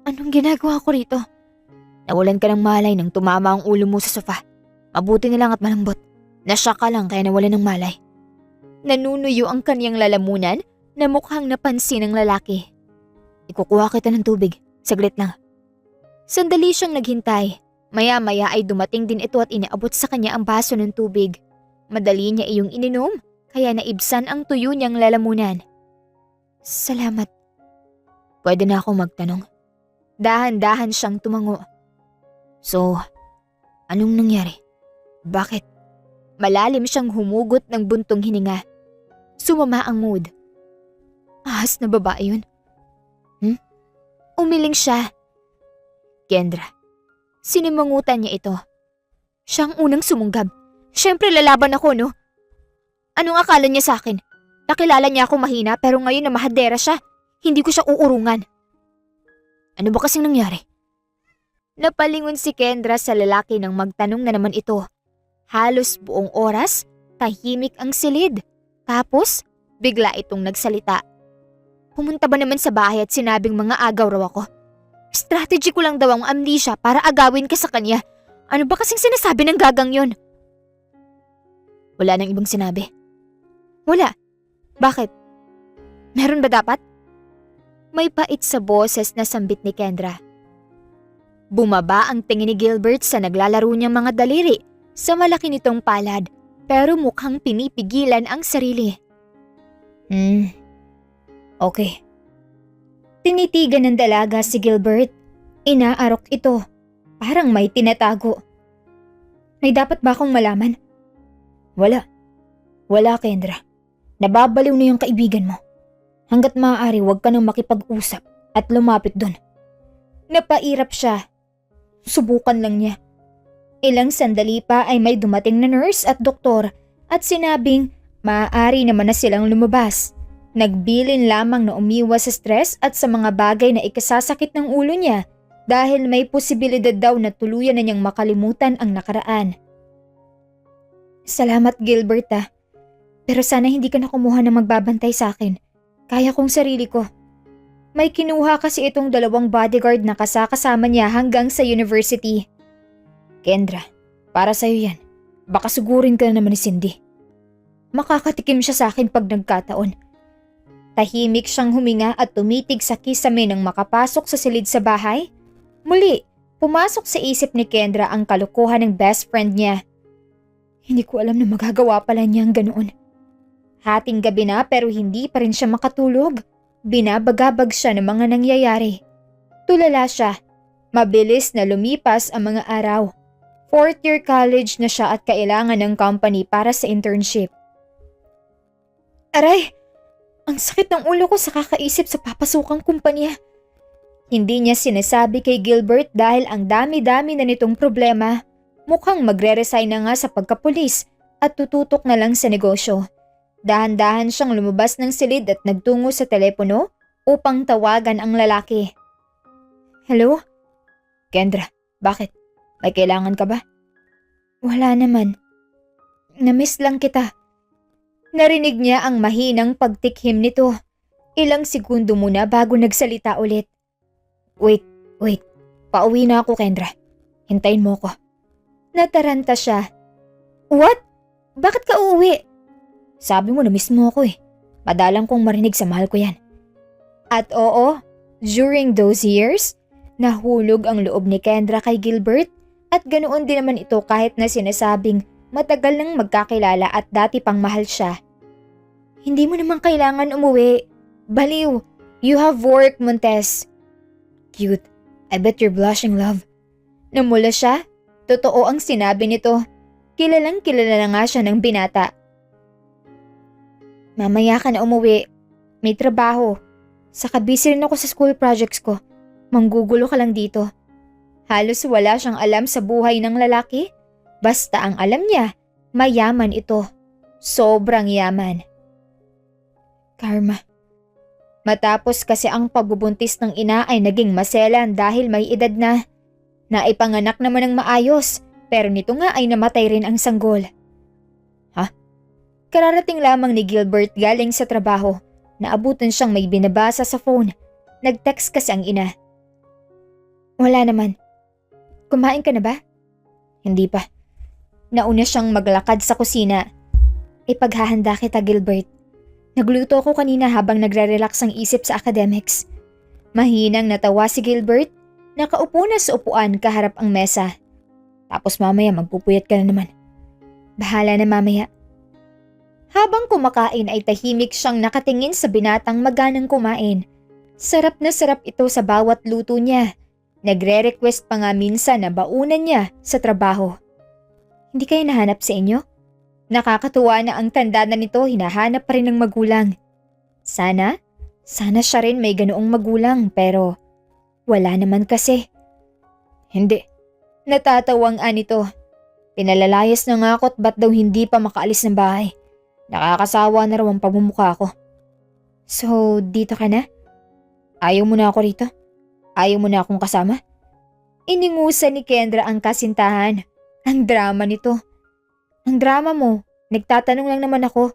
Anong ginagawa ko rito? Nawalan ka ng malay nang tumama ang ulo mo sa sofa. Mabuti na lang at malambot. Nasyak ka lang kaya nawalan ng malay. Nanunuyo ang kanyang lalamunan na mukhang napansin ng lalaki. Ikukuha kita ng tubig. Saglit lang. Sandali siyang naghintay. Maya-maya ay dumating din ito at inaabot sa kanya ang baso ng tubig. Madali niya iyong ininom, kaya naibsan ang tuyo niyang lalamunan. Salamat. Pwede na ako magtanong. Dahan-dahan siyang tumango. So, anong nangyari? Bakit? Malalim siyang humugot ng buntong hininga. Sumama ang mood. Ahas na babae yun. Umiling siya. Kendra, sinimangutan niya ito. Siyang unang sumunggab. Siyempre lalaban ako, no? Anong akala niya sa akin? Nakilala niya ako mahina pero ngayon na mahadera siya, hindi ko siya uurungan. Ano ba kasing nangyari? Napalingon si Kendra sa lalaki nang magtanong na naman ito. Halos buong oras, tahimik ang silid. Tapos, bigla itong nagsalita. Pumunta ba naman sa bahay at sinabing mga agaw raw ako? Strategy ko lang daw ang amnesia para agawin ka sa kanya. Ano ba kasing sinasabi ng gagang yon? Wala nang ibang sinabi. Wala. Bakit? Meron ba dapat? May pait sa boses na sambit ni Kendra. Bumaba ang tingin ni Gilbert sa naglalaro niyang mga daliri sa malaki nitong palad pero mukhang pinipigilan ang sarili. Okay. Tinitigan ng dalaga si Gilbert. Inaarok ito. Parang may tinatago. May dapat ba akong malaman? Wala. Wala, Kendra. Nababaliw na yung kaibigan mo. Hanggat maaari huwag ka nang makipag-usap at lumapit doon. Napairap siya. Subukan lang niya. Ilang sandali pa ay may dumating na nurse at doktor at sinabing maaari naman na silang lumabas. Nagbilin lamang na umiwas sa stress at sa mga bagay na ikasasakit ng ulo niya dahil may posibilidad daw na tuluyan na niyang makalimutan ang nakaraan. Salamat Gilbert pero sana hindi ka na kumuha ng magbabantay sa akin. Kaya kong sarili ko. May kinuha kasi itong 2 bodyguard na kasama niya hanggang sa university. Kendra, para sa'yo yan. Baka sugurin ka na naman ni Cindy. Makakatikim siya sa akin pag nagkataon. Tahimik siyang huminga at tumitig sa kisame nang makapasok sa silid sa bahay. Muli, pumasok sa isip ni Kendra ang kalokohan ng best friend niya. Hindi ko alam na magagawa pala niya ang ganoon. Hating gabi na pero hindi pa rin siya makatulog. Binabagabag siya ng mga nangyayari. Tulala siya. Mabilis na lumipas ang mga araw. 4th year college na siya at kailangan ng company para sa internship. Aray! Ang sakit ng ulo ko sa kakaisip sa papasukang kumpanya. Hindi niya sinasabi kay Gilbert dahil ang dami-dami na nitong problema. Mukhang magre-resign na nga sa pagkapulis at tututok na lang sa negosyo. Dahan-dahan siyang lumabas ng silid at nagtungo sa telepono upang tawagan ang lalaki. Hello? Kendra, bakit? May kailangan ka ba? Wala naman. Namiss lang kita. Narinig niya ang mahinang pagtikhim nito. Ilang segundo muna bago nagsalita ulit. Wait. Pauwi na ako, Kendra. Hintayin mo ko. Nataranta siya. What? Bakit ka uuwi? Sabi mo na miss mo ako eh. Madalang kong marinig sa mahal ko yan. At oo, during those years, nahulog ang loob ni Kendra kay Gilbert at ganoon din naman ito kahit na sinasabing matagal nang magkakilala at dati pang mahal siya. Hindi mo naman kailangan umuwi. Baliw, you have work, Montes. Cute. I bet you're blushing, love. Namula siya. Totoo ang sinabi nito. Kilalang kilala na nga siya ng binata. Mamaya ka na umuwi. May trabaho. Saka busy rin ako sa school projects ko. Manggugulo ka lang dito. Halos wala siyang alam sa buhay ng lalaki. Basta ang alam niya, mayaman ito. Sobrang yaman. Karma. Matapos kasi ang pagbubuntis ng ina ay naging maselan dahil may edad na. Naipanganak naman ng maayos pero nito nga ay namatay rin ang sanggol. Kararating lamang ni Gilbert galing sa trabaho. Naabutan siyang may binabasa sa phone. Nag-text kasi ang ina. Wala naman. Kumain ka na ba? Hindi pa. Nauna siyang maglakad sa kusina. Ipaghahanda kita, Gilbert. Nagluto ko kanina habang nagre-relax ang isip sa academics. Mahinang natawa si Gilbert. Nakaupo na sa upuan kaharap ang mesa. Tapos mamaya magpupuyat ka na naman. Bahala na mamaya. Habang kumakain ay tahimik siyang nakatingin sa binatang maganang kumain. Sarap na sarap ito sa bawat luto niya. Nagre-request pa nga minsan na baunan niya sa trabaho. Hindi kayo nahanap sa inyo? Nakakatuwa na ang tanda na nito hinahanap pa rin ng magulang. Sana siya rin may ganoong magulang pero wala naman kasi. Hindi. Natatawang nito. Pinalalayas na nga ako't ba't daw hindi pa makaalis ng bahay. Nakakasawa na raw ang pagmumukha ko. So, dito ka na? Ayaw mo na ako rito? Ayaw mo na akong kasama? Iningusan ni Kendra ang kasintahan. Ang drama nito. Ang drama mo, nagtatanong lang naman ako.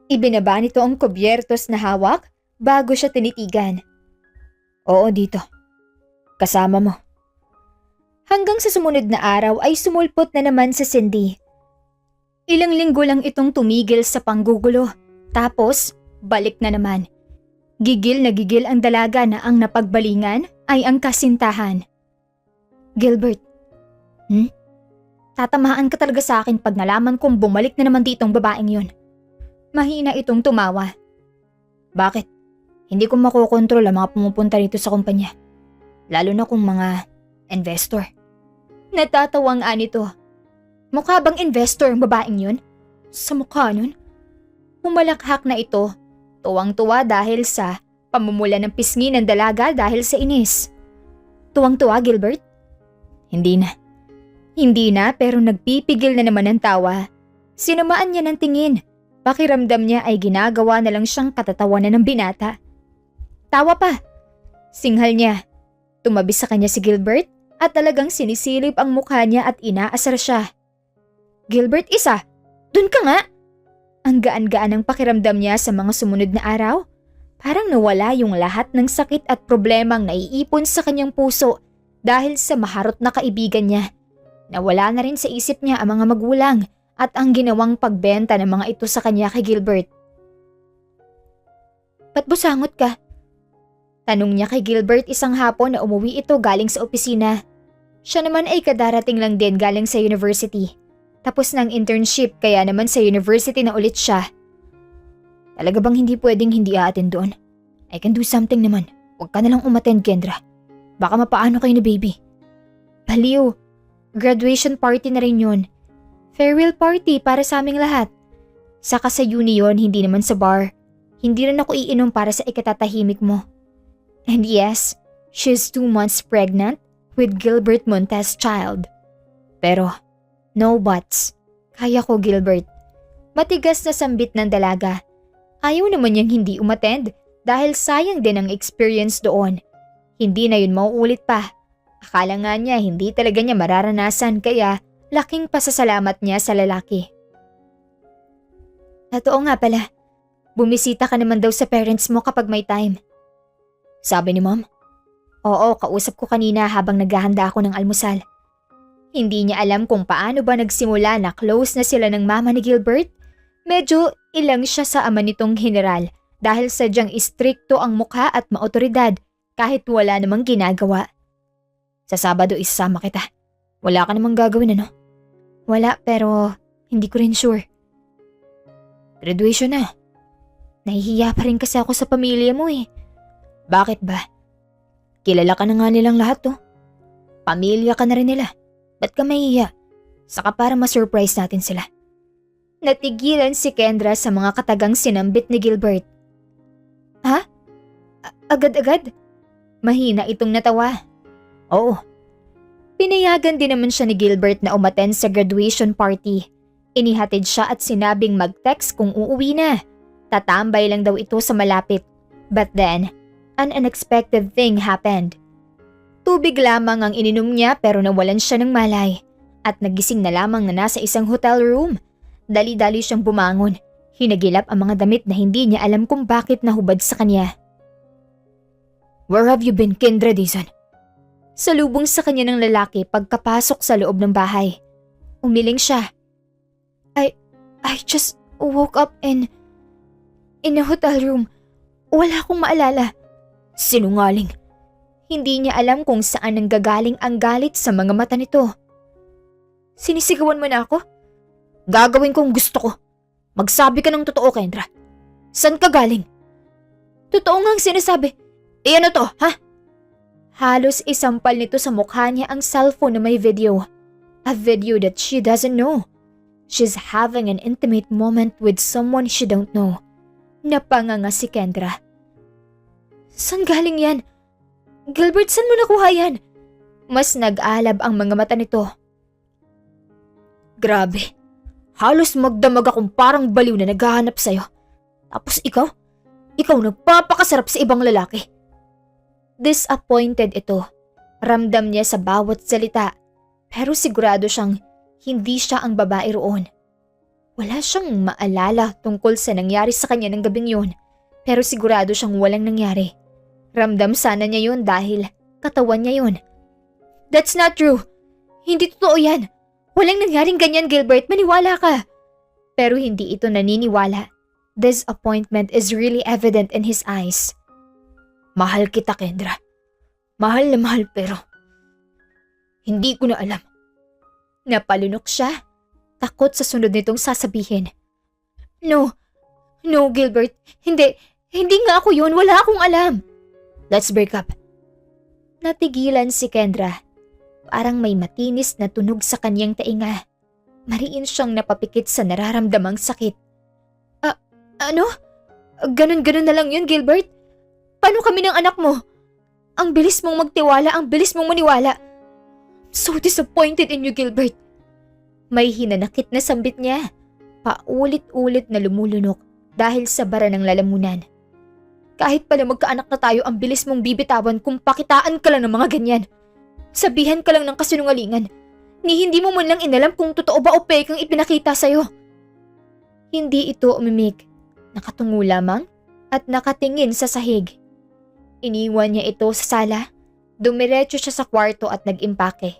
Ibinaba nito ang kubyertos na hawak bago siya tinitigan. Oo, dito. Kasama mo. Hanggang sa sumunod na araw ay sumulpot na naman sa Cindy. Ilang linggo lang itong tumigil sa panggugulo. Tapos, balik na naman. Gigil na gigil ang dalaga na ang napagbalingan ay ang kasintahan. Gilbert. Tatamaan ka talaga sa akin pag nalaman kong bumalik na naman ditong babaeng yun. Mahina itong tumawa. Bakit? Hindi ko makokontrol ang mga pumupunta rito sa kumpanya. Lalo na kung mga investor. Natatawang nito. Mukha bang investor ang babaeng yun? Sa mukha nun? Pumalakhak na ito, tuwang-tuwa dahil sa pamumula ng pisngi ng dalaga dahil sa inis. Tuwang-tuwa, Gilbert? Hindi na. Hindi na pero nagpipigil na naman ng tawa. Sinamaan niya ng tingin. Pakiramdam niya ay ginagawa na lang siyang katatawanan ng binata. Tawa pa. Singhal niya. Tumabi sa kanya si Gilbert at talagang sinisilip ang mukha niya at inaasar siya. Gilbert, isa! Dun ka nga! Ang gaan-gaan ng pakiramdam niya sa mga sumunod na araw. Parang nawala yung lahat ng sakit at problemang naiipon sa kanyang puso dahil sa maharot na kaibigan niya. Nawala na rin sa isip niya ang mga magulang at ang ginawang pagbenta ng mga ito sa kanya kay Gilbert. Ba't busangot ka? Tanong niya kay Gilbert isang hapon na umuwi ito galing sa opisina. Siya naman ay kadarating lang din galing sa university. Tapos ng internship kaya naman sa university na ulit siya. Talaga bang hindi pwedeng hindi aattend doon? I can do something naman. Huwag ka na lang umattend, Kendra. Baka mapaano kayo ni baby. Baliw. Graduation party na rin yun. Farewell party para sa aming lahat. Saka sa uni yun, hindi naman sa bar. Hindi rin ako iinom para sa ikatatahimik mo. And yes, she's 2 months pregnant with Gilbert Montez's child. Pero, no buts. Kaya ko, Gilbert. Matigas na sambit ng dalaga. Ayaw naman niyang hindi umattend dahil sayang din ang experience doon. Hindi na yun mauulit pa. Akala nga niya hindi talaga niya mararanasan kaya laking pasasalamat niya sa lalaki. Totoo nga pala, bumisita ka naman daw sa parents mo kapag may time. Sabi ni Mom? Oo, kausap ko kanina habang naghahanda ako ng almusal. Hindi niya alam kung paano ba nagsimula na close na sila ng mama ni Gilbert. Medyo ilang siya sa ama nitong general dahil sadyang istrikto ang mukha at maotoridad kahit wala namang ginagawa. Sa Sabado isasama kita. Wala ka namang gagawin ano? Wala pero hindi ko rin sure. Graduation na. Nahihiya pa rin kasi ako sa pamilya mo eh. Bakit ba? Kilala ka na nga nilang lahat oh. Pamilya ka na rin nila. Ba't ka mahihiya? Saka para ma-surprise natin sila. Natigilan si Kendra sa mga katagang sinambit ni Gilbert. Ha? Agad-agad? Mahina itong natawa. Oo. Pinayagan din naman siya ni Gilbert na umattend sa graduation party. Inihatid siya at sinabing mag-text kung uuwi na. Tatambay lang daw ito sa malapit. But then, an unexpected thing happened. Tubig lamang ang ininom niya pero nawalan siya ng malay. At nagising na lamang na nasa isang hotel room. Dali-dali siyang bumangon. Hinagilap ang mga damit na hindi niya alam kung bakit nahubad sa kanya. Where have you been, Kendra Dizon? Salubong sa kanya ng lalaki pagkapasok sa loob ng bahay. Umiling siya. I just woke up in a hotel room. Wala akong maalala. Sinungaling. Hindi niya alam kung saan nanggagaling ang galit sa mga mata nito. Sinisigawan mo na ako? Gagawin kong gusto ko. Magsabi ka ng totoo, Kendra. San ka galing? Totoo ngang sinasabi. Ano to, ha? Halos isampal nito sa mukha niya ang cellphone na may video. A video that she doesn't know. She's having an intimate moment with someone she don't know. Napanganga si Kendra. San galing yan? Gilbert, saan mo nakuha yan? Mas nag-alab ang mga mata nito. Grabe. Halos magdamag akong parang baliw na naghahanap sa'yo. Tapos ikaw? Ikaw nagpapakasarap sa ibang lalaki. Disappointed ito. Ramdam niya sa bawat salita. Pero sigurado siyang hindi siya ang babae roon. Wala siyang maalala tungkol sa nangyari sa kanya ng gabing yun. Pero sigurado siyang walang nangyari. Ramdam sana niya yun dahil katawan niya yun. That's not true. Hindi totoo yan. Walang nangyaring ganyan, Gilbert. Maniwala ka. Pero hindi ito naniniwala. Disappointment is really evident in his eyes. Mahal kita, Kendra. Mahal na mahal pero hindi ko na alam. Napalunok siya. Takot sa sunod nitong sasabihin. No, Gilbert. Hindi nga ako yun. Wala akong alam. Let's break up. Natigilan si Kendra. Parang may matinis na tunog sa kanyang tainga. Mariin siyang napapikit sa nararamdamang sakit. Ano? Ganun-ganun na lang yun, Gilbert? Paano kami ng anak mo? Ang bilis mong magtiwala, ang bilis mong maniwala. So disappointed in you, Gilbert. May hinanakit na sambit niya. Paulit-ulit na lumulunok dahil sa bara ng lalamunan. Kahit pala magkaanak na tayo, ang bilis mong bibitawan kung pakitaan ka lang ng mga ganyan. Sabihan ka lang ng kasinungalingan. Ni hindi mo man lang inalam kung totoo ba o fake ang ipinakita sa'yo. Hindi ito umimik. Nakatungo lamang at nakatingin sa sahig. Iniwan niya ito sa sala. Dumiretso siya sa kwarto at nag-impake.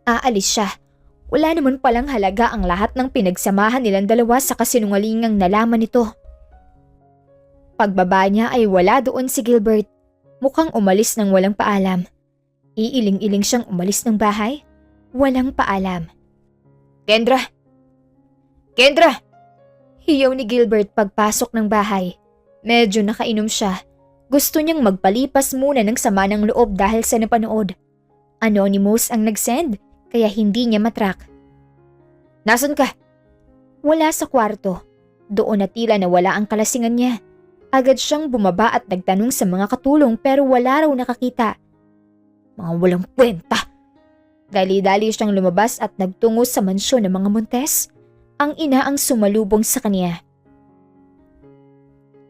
Aalis siya. Wala naman palang halaga ang lahat ng pinagsamahan nilang dalawa sa kasinungalingang nalaman nito. Pagbaba niya ay wala doon si Gilbert. Mukhang umalis ng walang paalam. Iiling-iling siyang umalis ng bahay. Walang paalam. Kendra! Kendra! Hiyaw ni Gilbert pagpasok ng bahay. Medyo nakainom siya. Gusto niyang magpalipas muna ng sama ng loob dahil sa napanood. Anonymous ang nag-send, kaya hindi niya matrack. Nasaan ka? Wala sa kwarto. Doon na tila na wala ang kalasingan niya. Agad siyang bumaba at nagtanong sa mga katulong pero wala raw nakakita. Mga walang kwenta. Dali-dali siyang lumabas at nagtungo sa mansyon ng mga Montes. Ang ina ang sumalubong sa kanya.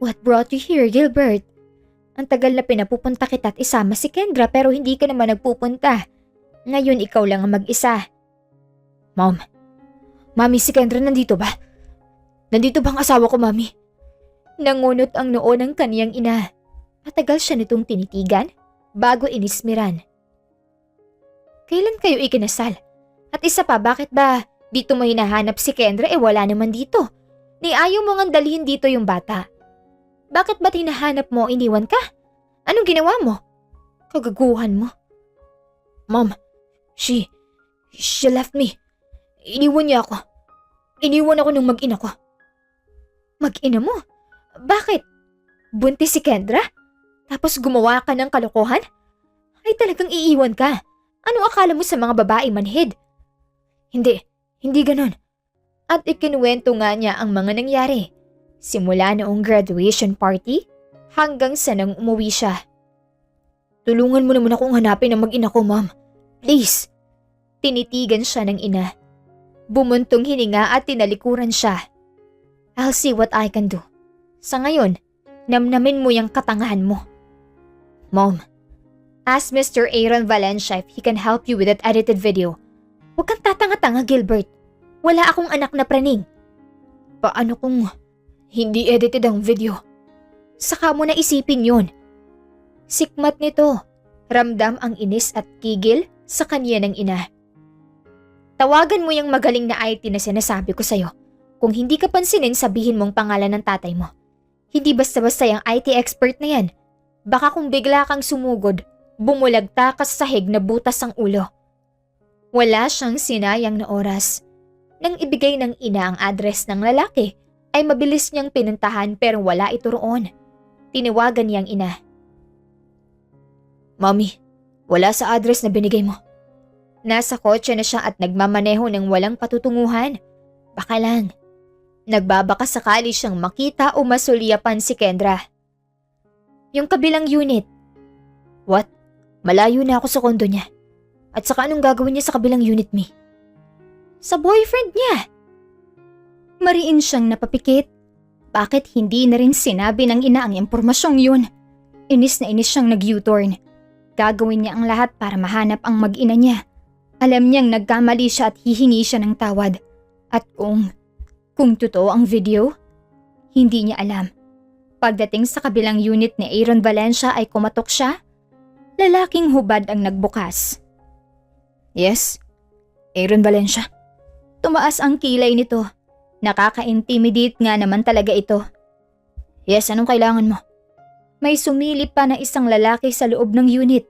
What brought you here, Gilbert? Ang tagal na pinapupunta kita at isama si Kendra pero hindi ka naman nagpupunta. Ngayon ikaw lang ang mag-isa. Mami, si Kendra nandito ba? Nandito bang asawa ko, Mami? Nangunot ang noo ng kaniyang ina. Matagal siya nitong tinitigan bago inismiran. Kailan kayo ikinasal? At isa pa, bakit ba dito mo hinahanap si Kendra wala naman dito? Ni ayaw mo ngang dalhin dito yung bata. Bakit ba't hinahanap mo iniwan ka? Anong ginawa mo? Kagaguhan mo. Mom, she left me. Iniwan niya ako. Iniwan ako ng mag-ina ko. Mag-ina mo? Bakit? Buntis si Kendra? Tapos gumawa ka ng kalokohan? Ay talagang iiwan ka. Ano akala mo sa mga babae manhid? Hindi ganon. At ikinuwento nga niya ang mga nangyari. Simula noong graduation party hanggang sa nang umuwi siya. Tulungan mo naman akong hanapin ang mag-ina ko, Mom. Please. Tinitigan siya ng ina. Bumuntong hininga at tinalikuran siya. I'll see what I can do. Sa ngayon, namnamin mo yung katangahan mo. Mom, ask Mr. Aaron Valencia if he can help you with that edited video. Huwag kang tatanga-tanga, Gilbert. Wala akong anak na praning. Paano kung hindi edited ang video? Saka mo na isipin yun. Sikmat nito. Ramdam ang inis at kigil sa kanya ng ina. Tawagan mo yung magaling na IT na sinasabi ko sa'yo. Kung hindi ka pansinin, sabihin mong pangalan ng tatay mo. Hindi basta-basta yung IT expert na yan. Baka kung bigla kang sumugod, bumulagta ka sa sahig na butas ang ulo. Wala siyang sinayang na oras. Nang ibigay ng ina ang address ng lalaki, ay mabilis niyang pinuntahan pero wala ito roon. Tinawagan niyang ina. Mommy, wala sa address na binigay mo. Nasa kotse na siya at nagmamaneho ng walang patutunguhan. Baka lang. Nagbabaka sakali siyang makita o masulyapan si Kendra. Yung kabilang unit. What? Malayo na ako sa kondo niya. At saka anong gagawin niya sa kabilang unit, Mi? Sa boyfriend niya. Mariin siyang napapikit. Bakit hindi na rin sinabi ng ina ang impormasyong yun? Inis na inis siyang nag-U-turn. Gagawin niya ang lahat para mahanap ang mag-ina niya. Alam niyang nagkamali siya at hihingi siya ng tawad. At kung totoo ang video, hindi niya alam. Pagdating sa kabilang unit ni Aaron Valencia ay kumatok siya. Lalaking hubad ang nagbukas. Yes, Aaron Valencia. Tumaas ang kilay nito. Nakaka-intimidate nga naman talaga ito. Yes, anong kailangan mo? May sumilip pa na isang lalaki sa loob ng unit.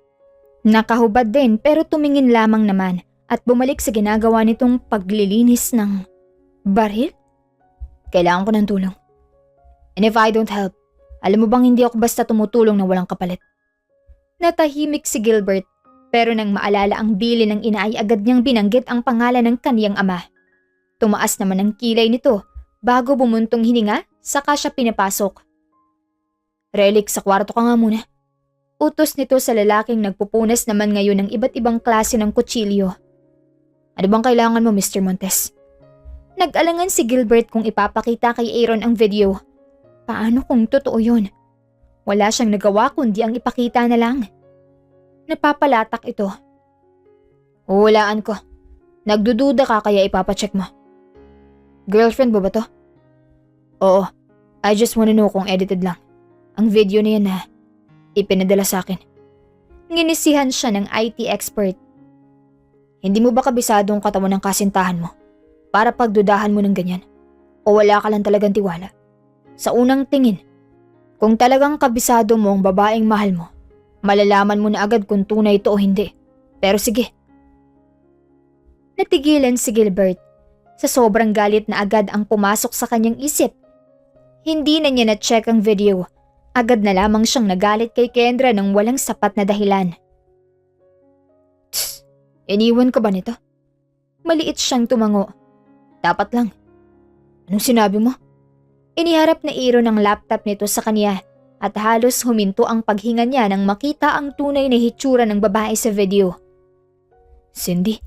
Nakahubad din pero tumingin lamang naman at bumalik sa ginagawa nitong paglilinis ng baril. Kailangan ko ng tulong. And if I don't help, alam mo bang hindi ako basta tumutulong na walang kapalit? Natahimik si Gilbert pero nang maalala ang bili ng ina ay agad niyang binanggit ang pangalan ng kaniyang ama. Tumaas naman ang kilay nito bago bumuntong hininga Saka siya pinapasok. Relic, sa kwarto ka nga muna. Utos nito sa lalaking nagpupunas naman ngayon ng iba't ibang klase ng kutsilyo. Ano bang kailangan mo, Mr. Montes? Nag-alangan si Gilbert kung ipapakita kay Aaron ang video. Paano kung totoo yun? Wala siyang nagawa kundi ang ipakita na lang. Napapalatak ito. Hulaan ko. Nagdududa ka kaya ipapacheck mo. Girlfriend mo ba to? Oo. I just wanna know kung edited lang. Ang video na yan na ipinadala sa akin. Nginisihan siya ng IT expert. Hindi mo ba kabisadong katawan ng kasintahan mo para pagdudahan mo ng ganyan? O wala ka lang talagang tiwala? Sa unang tingin, kung talagang kabisado mo ang babaeng mahal mo, malalaman mo na agad kung tunay ito o hindi. Pero sige. Natigilan si Gilbert. Sa sobrang galit na agad ang pumasok sa kanyang isip. Hindi na niya na-check ang video. Agad na lamang siyang nagalit kay Kendra ng walang sapat na dahilan. Tss, iniwan ka ba nito? Maliit siyang tumango. Dapat lang. Anong sinabi mo? Iniharap na Aaron ang laptop nito sa kanya at halos huminto ang paghinga niya nang makita ang tunay na hitsura ng babae sa video. Cindy.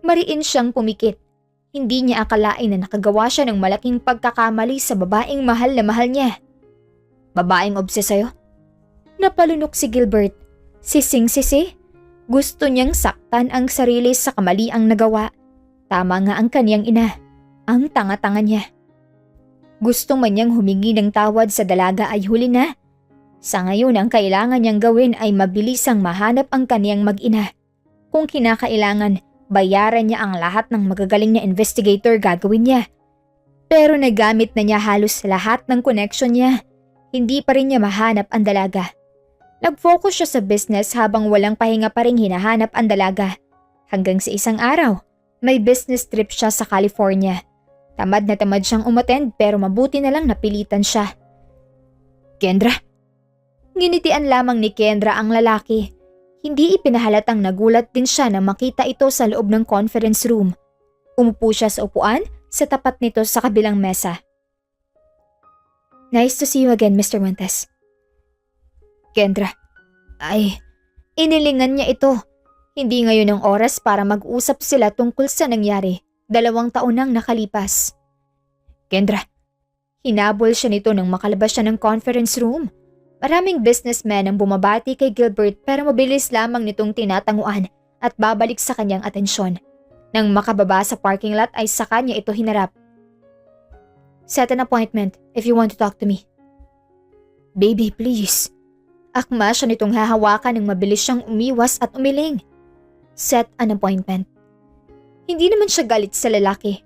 Mariin siyang pumikit. Hindi niya akalain na nakagawa siya ng malaking pagkakamali sa babaeng mahal na mahal niya. Babaeng obses sa'yo? Napalunok si Gilbert. Sising-sisi. Gusto niyang saktan ang sarili sa kamaliang nagawa. Tama nga ang kaniyang ina. Ang tanga-tanga niya. Gusto man niyang humingi ng tawad sa dalaga ay huli na. Sa ngayon ang kailangan niyang gawin ay mabilisang mahanap ang kaniyang mag-ina. Kung kinakailangan, bayaran niya ang lahat ng magagaling na investigator gagawin niya. Pero nagamit na niya halos lahat ng connection niya. Hindi pa rin niya mahanap ang dalaga. Nag-focus siya sa business habang walang pahinga pa rin hinahanap ang dalaga. Hanggang sa isang araw, may business trip siya sa California. Tamad na tamad siyang umattend pero mabuti na lang napilitan siya. Kendra? Nginitian lamang ni Kendra ang lalaki. Hindi ipinahalatang nagulat din siya na makita ito sa loob ng conference room. Umupo siya sa upuan sa tapat nito sa kabilang mesa. Nice to see you again, Mr. Montes. Kendra, inilingan niya ito. Hindi ngayon ang oras para mag-usap sila tungkol sa nangyari. 2 taon nang nakalipas. Kendra, hinabol siya nito nang makalabas siya ng conference room. Maraming businessmen ang bumabati kay Gilbert pero mabilis lamang nitong tinatanguan at babalik sa kanyang atensyon. Nang makababa sa parking lot ay sa kanya ito hinarap. Set an appointment if you want to talk to me. Baby, please. Akma siya nitong hahawakan nang mabilis siyang umiwas at umiling. Set an appointment. Hindi naman siya galit sa lalaki.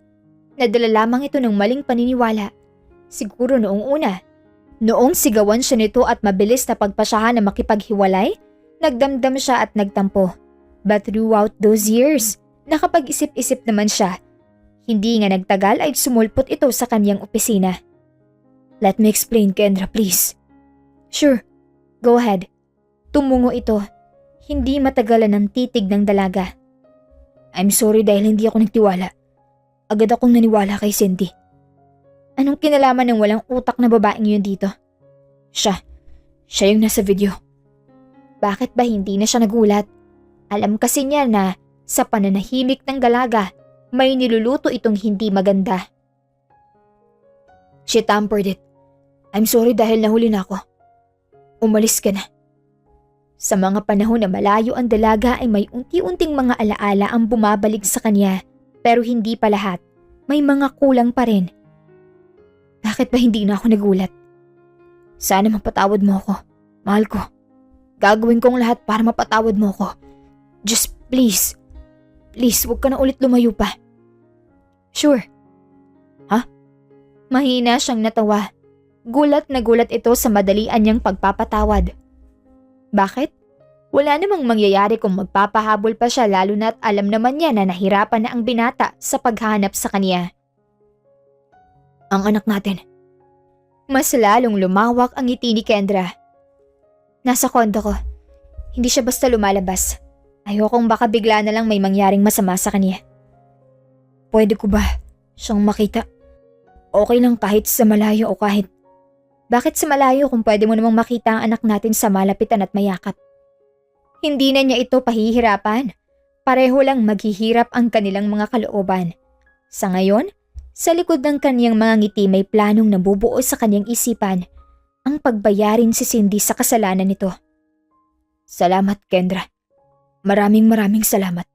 Nadala lamang ito ng maling paniniwala. Siguro noong una. Noong sigawan siya nito at mabilis na pagpasyahan na makipaghiwalay, nagdamdam siya at nagtampo. But throughout those years, nakapag-isip-isip naman siya. Hindi nga nagtagal ay sumulpot ito sa kanyang opisina. Let me explain, Kendra, please. Sure, go ahead. Tumungo ito. Hindi matagalan ang titig ng dalaga. I'm sorry dahil hindi ako nagtiwala. Agad akong naniwala kay Cindy. Anong kinalaman ng walang utak na babaeng yun dito? Siya yung nasa video. Bakit ba hindi na siya nagulat? Alam kasi niya na sa pananahimik ng dalaga, may niluluto itong hindi maganda. She tampered it. I'm sorry dahil nahuli na ako. Umalis ka na. Sa mga panahon na malayo ang dalaga ay may unti-unting mga alaala ang bumabalik sa kanya. Pero hindi pa lahat. May mga kulang pa rin. Bakit ba hindi na ako nagulat? Sana mapatawad mo ako. Mahal ko. Gagawin kong lahat para mapatawad mo ako. Just please. Please, huwag ka na ulit lumayo pa. Sure. Ha? Mahina siyang natawa. Gulat na gulat ito sa madalian niyang pagpapatawad. Bakit? Wala namang mangyayari kung magpapahabol pa siya lalo na't alam naman niya na nahirapan na ang binata sa paghanap sa kanya. Ang anak natin. Mas lalong lumawak ang ngiti ni Kendra. Nasa kondo ko. Hindi siya basta lumalabas. Ayokong baka bigla na lang may mangyaring masama sa kanya. Pwede ko ba siyang makita? Okay lang kahit sa malayo o kahit… Bakit sa malayo kung pwede mo namang makita ang anak natin sa malapitan at mayakap? Hindi na niya ito pahihirapan. Pareho lang maghihirap ang kanilang mga kalooban. Sa ngayon, sa likod ng kaniyang mga ngiti may planong nabubuo sa kaniyang isipan ang pagbayarin si Cindy sa kasalanan nito. Salamat, Kendra. Maraming salamat.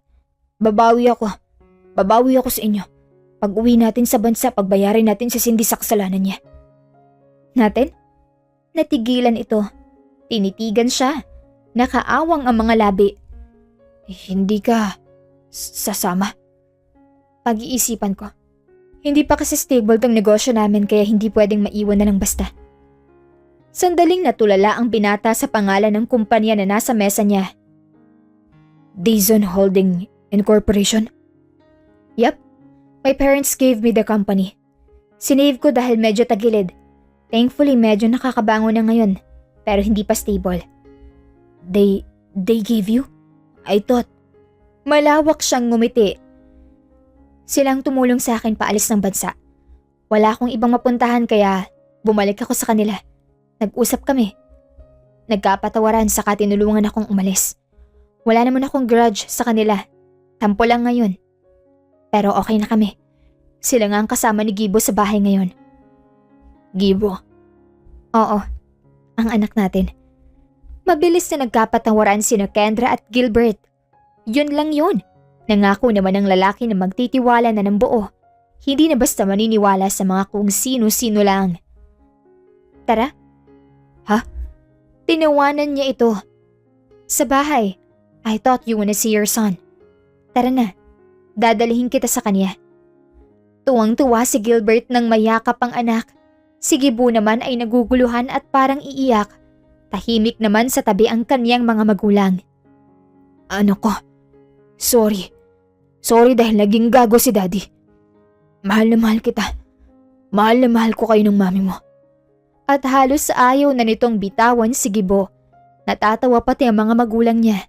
Babawi ako sa inyo. Pag-uwi natin sa bansa, pagbayarin natin si Cindy sa kasalanan niya. Natin? Natigilan ito. Tinitigan siya. Nakaawang ang mga labi. Hindi ka sasama? Pag-iisipan ko. Hindi pa kasi stable tong negosyo namin kaya hindi pwedeng maiwan na lang basta. Sandaling natulala ang binata sa pangalan ng kumpanya na nasa mesa niya. Dizon Holding Incorporation? Yup. My parents gave me the company. Sinave ko dahil medyo tagilid. Thankfully medyo nakakabangon na ngayon pero hindi pa stable. They gave you? I thought… Malawak siyang ngumiti. Silang tumulong sa akin paalis ng bansa. Wala akong ibang mapuntahan kaya bumalik ako sa kanila. Nag-usap kami. Nagkapatawaran saka tinulungan akong umalis. Wala naman akong grudge sa kanila. Tampo lang ngayon. Pero okay na kami. Sila nga ang kasama ni Gibo sa bahay ngayon. Gibo? Oo, ang anak natin. Mabilis na nagkapatawaran sina Kendra at Gilbert. Yun lang yun. Nangako naman ng lalaki na magtitiwala na ng buo. Hindi na basta maniniwala sa mga kung sino-sino lang. Tara. Ha? Tinawanan niya ito. Sa bahay. I thought you wanna see your son. Tara na. Dadalhin kita sa kanya. Tuwang-tuwa si Gilbert nang mayakap ang anak. Si Gibo naman ay naguguluhan at parang iiyak. Tahimik naman sa tabi ang kanyang mga magulang. Ano ko? Sorry. Sorry dahil naging gago si Daddy. Mahal na mahal kita. Mahal na mahal ko kayo ng mami mo. At halos ayaw na nitong bitawan si Gibo. Natatawa pati ang mga magulang niya.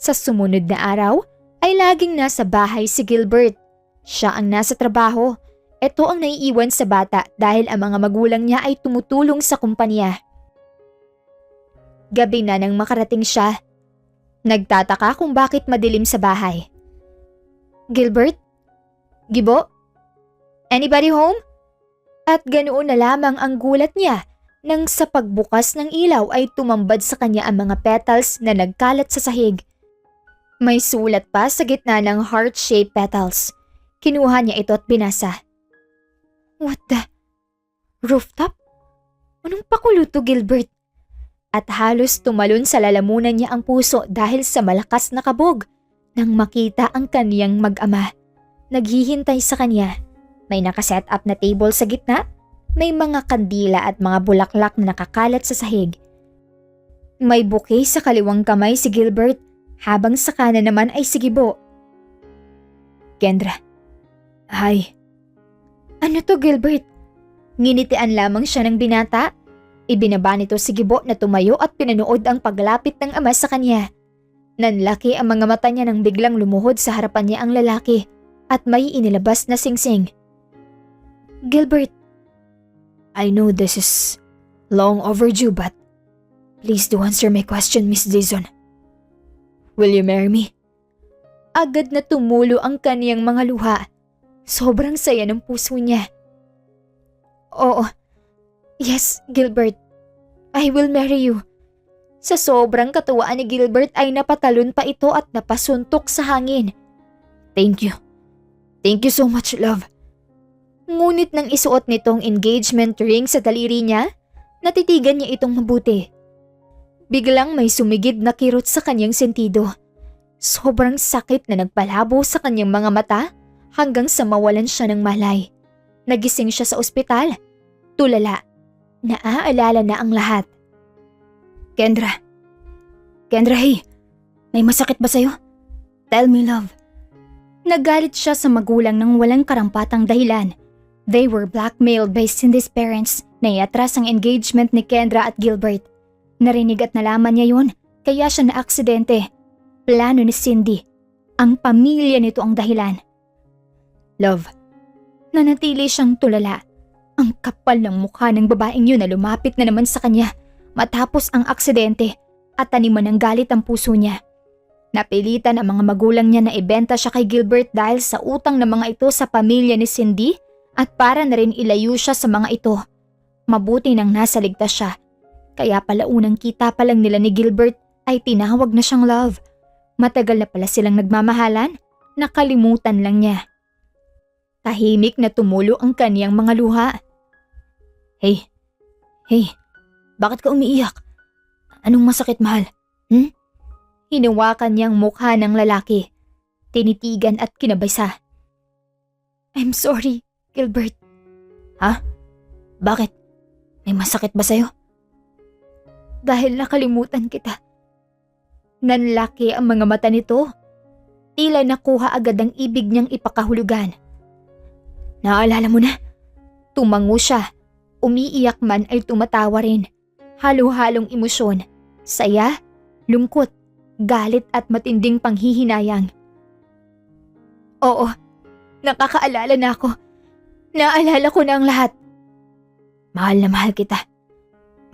Sa sumunod na araw ay laging nasa bahay si Gilbert. Siya ang nasa trabaho. Ito ang naiiwan sa bata dahil ang mga magulang niya ay tumutulong sa kumpanya. Gabi na nang makarating siya. Nagtataka kung bakit madilim sa bahay. Gilbert? Gibo? Anybody home? At ganoon na lamang ang gulat niya nang sa pagbukas ng ilaw ay tumambad sa kanya ang mga petals na nagkalat sa sahig. May sulat pa sa gitna ng heart-shaped petals. Kinuha niya ito at binasa. What the… Rooftop? Anong pakulo to, Gilbert? At halos tumalon sa lalamunan niya ang puso dahil sa malakas na kabog nang makita ang kaniyang mag-ama. Naghihintay sa kanya. May nakaset up na table sa gitna, may mga kandila at mga bulaklak na nakakalat sa sahig. May bouquet sa kaliwang kamay si Gilbert habang sa kanan naman ay si Gibo. Kendra. Hi. Ano to, Gilbert? Nginitian lamang siya ng binata. Ibinaba nito si Gibo na tumayo at pinanood ang paglapit ng ama sa kanya. Nanlaki ang mga mata niya nang biglang lumuhod sa harapan niya ang lalaki at may inilabas na singsing. Gilbert. I know this is long overdue but please do answer my question, Miss Dizon. Will you marry me? Agad na tumulo ang kaniyang mga luha. Sobrang saya ng puso niya. Oo. Yes, Gilbert. I will marry you. Sa sobrang katuwaan ni Gilbert ay napatalon pa ito at napasuntok sa hangin. Thank you. Thank you so much, love. Ngunit nang isuot nitong engagement ring sa daliri niya, natitigan niya itong mabuti. Biglang may sumigid na kirot sa kanyang sentido. Sobrang sakit na nagpalabo sa kanyang mga mata hanggang sa mawalan siya ng malay. Nagising siya sa ospital. Tulala. Naaalala na ang lahat. Kendra. Kendra, hey. May masakit ba sa'yo? Tell me, love. Nagalit siya sa magulang ng walang karampatang dahilan. They were blackmailed by Cindy's parents na iatras ang engagement ni Kendra at Gilbert. Narinig at nalaman niya yun, kaya siya na-aksidente. Plano ni Cindy. Ang pamilya nito ang dahilan. Love. Nanatili siyang tulala. Ang kapal ng mukha ng babaeng yun na lumapit na naman sa kanya matapos ang aksidente at taniman ng galit ang puso niya. Napilitan ang mga magulang niya na ibenta siya kay Gilbert dahil sa utang ng mga ito sa pamilya ni Cindy at para na rin ilayo siya sa mga ito. Mabuti nang nasa ligtas siya. Kaya pala unang kita pa lang nila ni Gilbert ay tinawag na siyang love. Matagal na pala silang nagmamahalan, nakalimutan lang niya. Tahimik na tumulo ang kaniyang mga luha. Hey, bakit ka umiiyak? Anong masakit, mahal? Hinawakan niyang mukha ng lalaki. Tinitigan at kinabay. I'm sorry, Gilbert. Ha? Bakit? May masakit ba sa'yo? Dahil nakalimutan kita. Nanlaki ang mga mata nito. Tila nakuha agad ang ibig niyang ipakahulugan. Naaalala mo na? Tumango siya. Umiiyak man ay tumatawa rin. Halo-halong emosyon. Saya, lungkot, galit at matinding panghihinayang. Oo, nakakaalala na ako. Naalala ko na ang lahat. Mahal na mahal kita.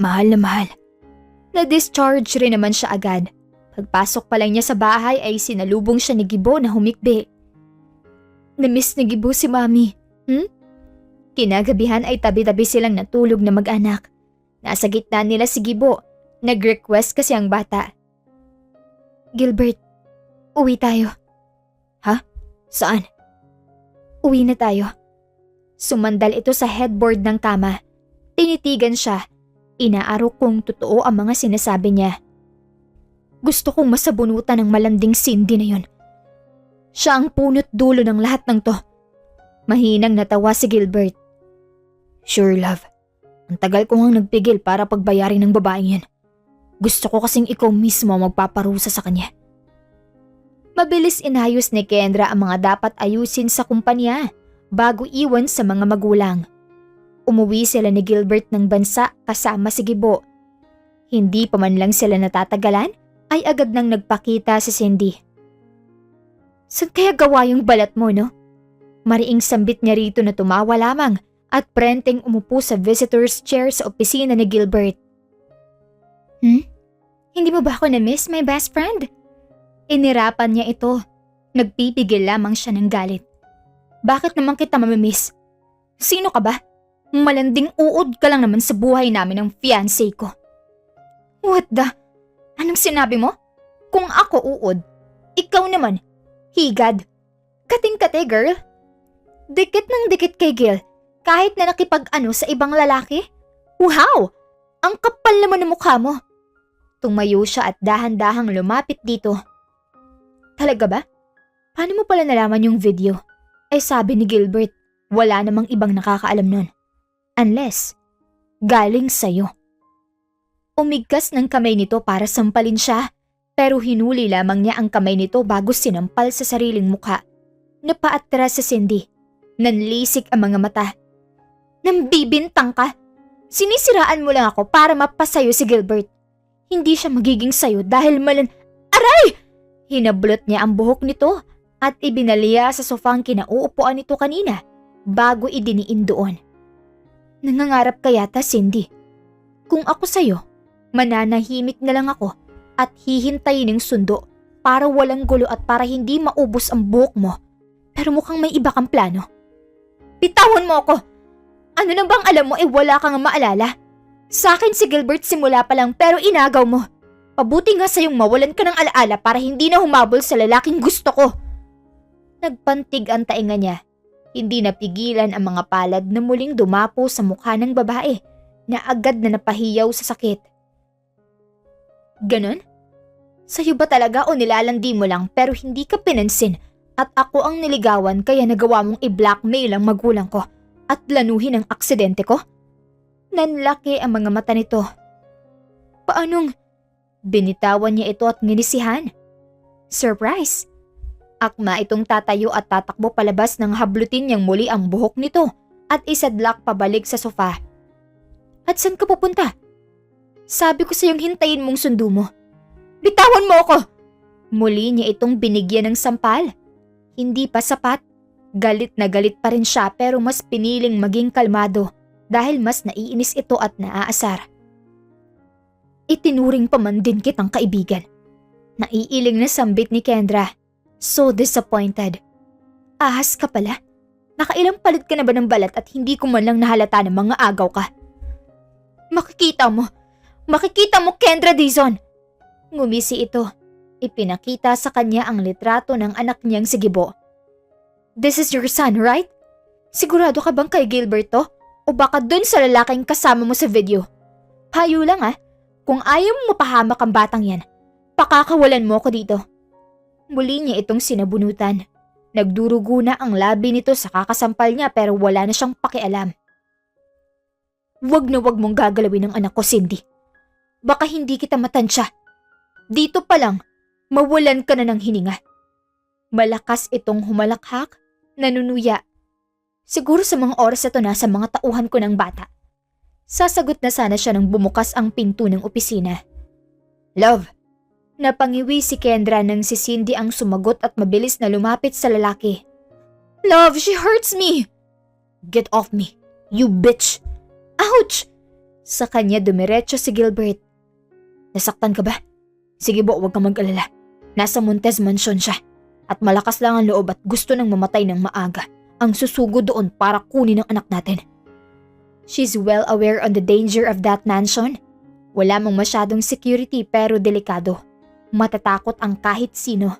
Mahal na mahal. Na-discharge rin naman siya agad. Pagpasok pa lang niya sa bahay ay sinalubong siya ni Gibo na humikbi. Na-miss ni Gibo si Mami. Kinagabihan ay tabi-tabi silang natulog na mag-anak. Nasa gitna nila si Gibo. Nag-request kasi ang bata. Gilbert, uwi tayo. Ha? Saan? Uwi na tayo. Sumandal ito sa headboard ng kama. Tinitigan siya. Inaarok kung totoo ang mga sinasabi niya. Gusto kong masabunutan ng malanding Cindy na yun. Siya ang punot dulo ng lahat ng to. Mahinang natawa si Gilbert. Sure, love. Ang tagal ko ngang nagpigil para pagbayarin ng babaeng yan. Gusto ko kasing ikaw mismo magpaparusa sa kanya. Mabilis inayos ni Kendra ang mga dapat ayusin sa kumpanya bago iwan sa mga magulang. Umuwi sila ni Gilbert ng bansa kasama si Gibo. Hindi pa man lang sila natatagalan ay agad nang nagpakita si Cindy. Saan kaya gawa yung balat mo, no? Mariing sambit niya rito na tumawa lamang at prenteng umupo sa visitor's chair sa opisina ni Gilbert. Hindi mo ba ako na-miss, my best friend? Inirapan niya ito. Nagpipigil lamang siya ng galit. Bakit naman kita mamimiss? Sino ka ba? Malanding uod ka lang naman sa buhay namin ng fiancé ko. What the? Anong sinabi mo? Kung ako uod, ikaw naman, higad. Kating-kate, girl. Dikit ng dikit kay Gil, kahit na nakipag-ano sa ibang lalaki. Wow! Ang kapal naman ng mukha mo. Tumayo siya at dahan-dahang lumapit dito. Talaga ba? Paano mo pala nalaman yung video? Ay sabi ni Gilbert, wala namang ibang nakakaalam nun. Unless, galing sa'yo. Umigkas ng kamay nito para sampalin siya, pero hinuli lamang niya ang kamay nito bago sinampal sa sariling mukha. Napaatras sa Cindy. Nanlisik ang mga mata. Nambibintang ka? Sinisiraan mo lang ako para mapasayo si Gilbert. Hindi siya magiging sayo dahil Aray! Hinablot niya ang buhok nito at ibinaliya sa sofang kinauupuan nito kanina bago idiniin doon. Nangangarap ka yata, Cindy. Kung ako sayo, mananahimik na lang ako at hihintayin ng sundo para walang gulo at para hindi maubos ang buhok mo. Pero mukhang may iba kang plano. Bitawan mo ako! Ano na bang alam mo wala kang maalala? Sa akin si Gilbert simula pa lang pero inagaw mo. Pabuti nga sa'yong mawalan ka ng alaala para hindi na humabol sa lalaking gusto ko. Nagpantig ang tainga niya. Hindi napigilan ang mga palad na muling dumapo sa mukha ng babae na agad na napahiyaw sa sakit. Ganon? Sa'yo ba talaga o nilalandi mo lang pero hindi ka pinansin at ako ang niligawan kaya nagawa mong i-blackmail ang magulang ko at lanuhin ang aksidente ko? Nanlaki ang mga mata nito. Paanong? Binitawan niya ito at nginisihan. Surprise! Akma itong tatayo at tatakbo palabas nang hablutin niyang muli ang buhok nito at isadlak pabalik sa sofa. At saan ka pupunta? Sabi ko sa'yong hintayin mong sundo mo. Bitawan mo ako! Muli niya itong binigyan ng sampal. Hindi pa sapat. Galit na galit pa rin siya pero mas piniling maging kalmado. dahil mas naiinis ito at naaasar. Itinuring pa man din kitang kaibigan. Naiiling na sambit ni Kendra. So disappointed. Ahas ka pala. Nakailang palit ka na ba ng balat at hindi ko man lang nahalata ng mga agaw ka? Makikita mo Kendra Dizon! Ngumisi ito. Ipinakita sa kanya ang litrato ng anak niyang si Gibo. This is your son, right? Sigurado ka bang kay Gilbert to? O baka dun sa lalaking kasama mo sa video? Payo lang kung ayaw mo mapahamak ang batang yan, pakakawalan mo ako dito. Muli niya itong sinabunutan. Nagdurugo na ang labi nito sa kakasampal niya pero wala na siyang pakialam. Wag na wag mong gagalawin ang anak ko, Cindy. Baka hindi kita matansya. Dito pa lang, mawalan ka na ng hininga. Malakas itong humalakhak, nanunuya. Siguro sa mga oras ito na sa mga tauhan ko ng bata. Sasagot na sana siya nang bumukas ang pinto ng opisina. Love. Napangiwi si Kendra nang si Cindy ang sumagot at mabilis na lumapit sa lalaki. Love, she hurts me! Get off me, you bitch! Ouch! Sa kanya dumiretso si Gilbert. Nasaktan ka ba? Sige bo, huwag kang mag-alala. Nasa Montez Mansion siya. At malakas lang ang loob at gusto nang mamatay ng maaga. Ang susugo doon para kunin ang anak natin. She's well aware on the danger of that mansion. Wala mong masyadong security pero delikado. Matatakot ang kahit sino.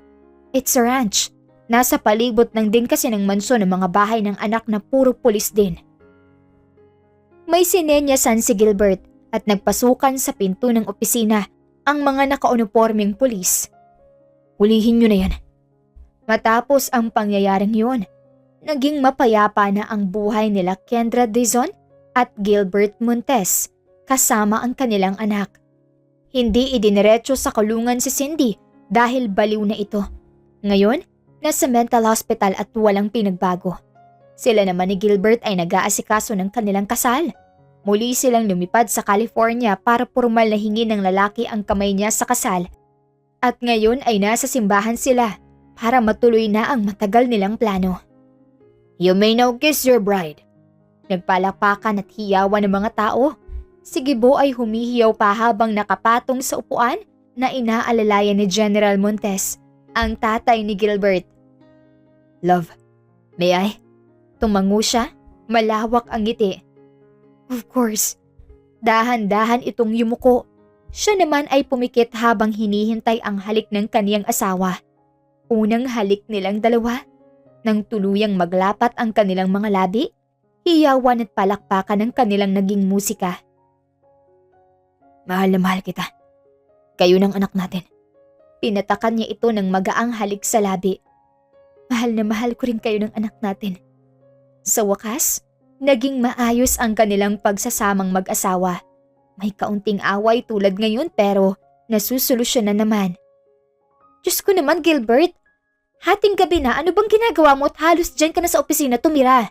It's a ranch. Nasa palibot lang din kasi ng mansyon ng mga bahay ng anak na puro pulis din. May sinenyasan si Gilbert at nagpasukan sa pinto ng opisina ang mga nakaunipormeng pulis. Hulihin nyo na yan. Matapos ang pangyayaring yun, naging mapayapa na ang buhay nila Kendra Dizon at Gilbert Montes kasama ang kanilang anak. Hindi idiniretso sa kulungan si Cindy dahil baliw na ito. Ngayon, nasa mental hospital at walang pinagbago. Sila naman ni Gilbert ay nag-aasikaso ng kanilang kasal. Muli silang lumipad sa California para formal na hingin ng lalaki ang kamay niya sa kasal. At ngayon ay nasa simbahan sila para matuloy na ang matagal nilang plano. You may now kiss your bride. Nagpalapakan at hiyawan ng mga tao. Si Gibo ay humihiyaw pa habang nakapatong sa upuan na inaalalayan ni General Montes, ang tatay ni Gilbert. Love, may I? Tumango siya, malawak ang ngiti. Of course. Dahan-dahan itong yumuko. Siya naman ay pumikit habang hinihintay ang halik ng kaniyang asawa. Unang halik nilang dalawa. Nang tuluyang maglapat ang kanilang mga labi, hiyawan at palakpakan ng kanilang naging musika. Mahal na mahal kita. Kayo ng anak natin. Pinatakan niya ito ng magaang halik sa labi. Mahal na mahal ko rin kayo ng anak natin. Sa wakas, naging maayos ang kanilang pagsasamang mag-asawa. May kaunting away tulad ngayon pero nasusolusyon na naman. Diyos ko naman, Gilbert. Hating gabi na, ano bang ginagawa mo at halos dyan ka na sa opisina tumira?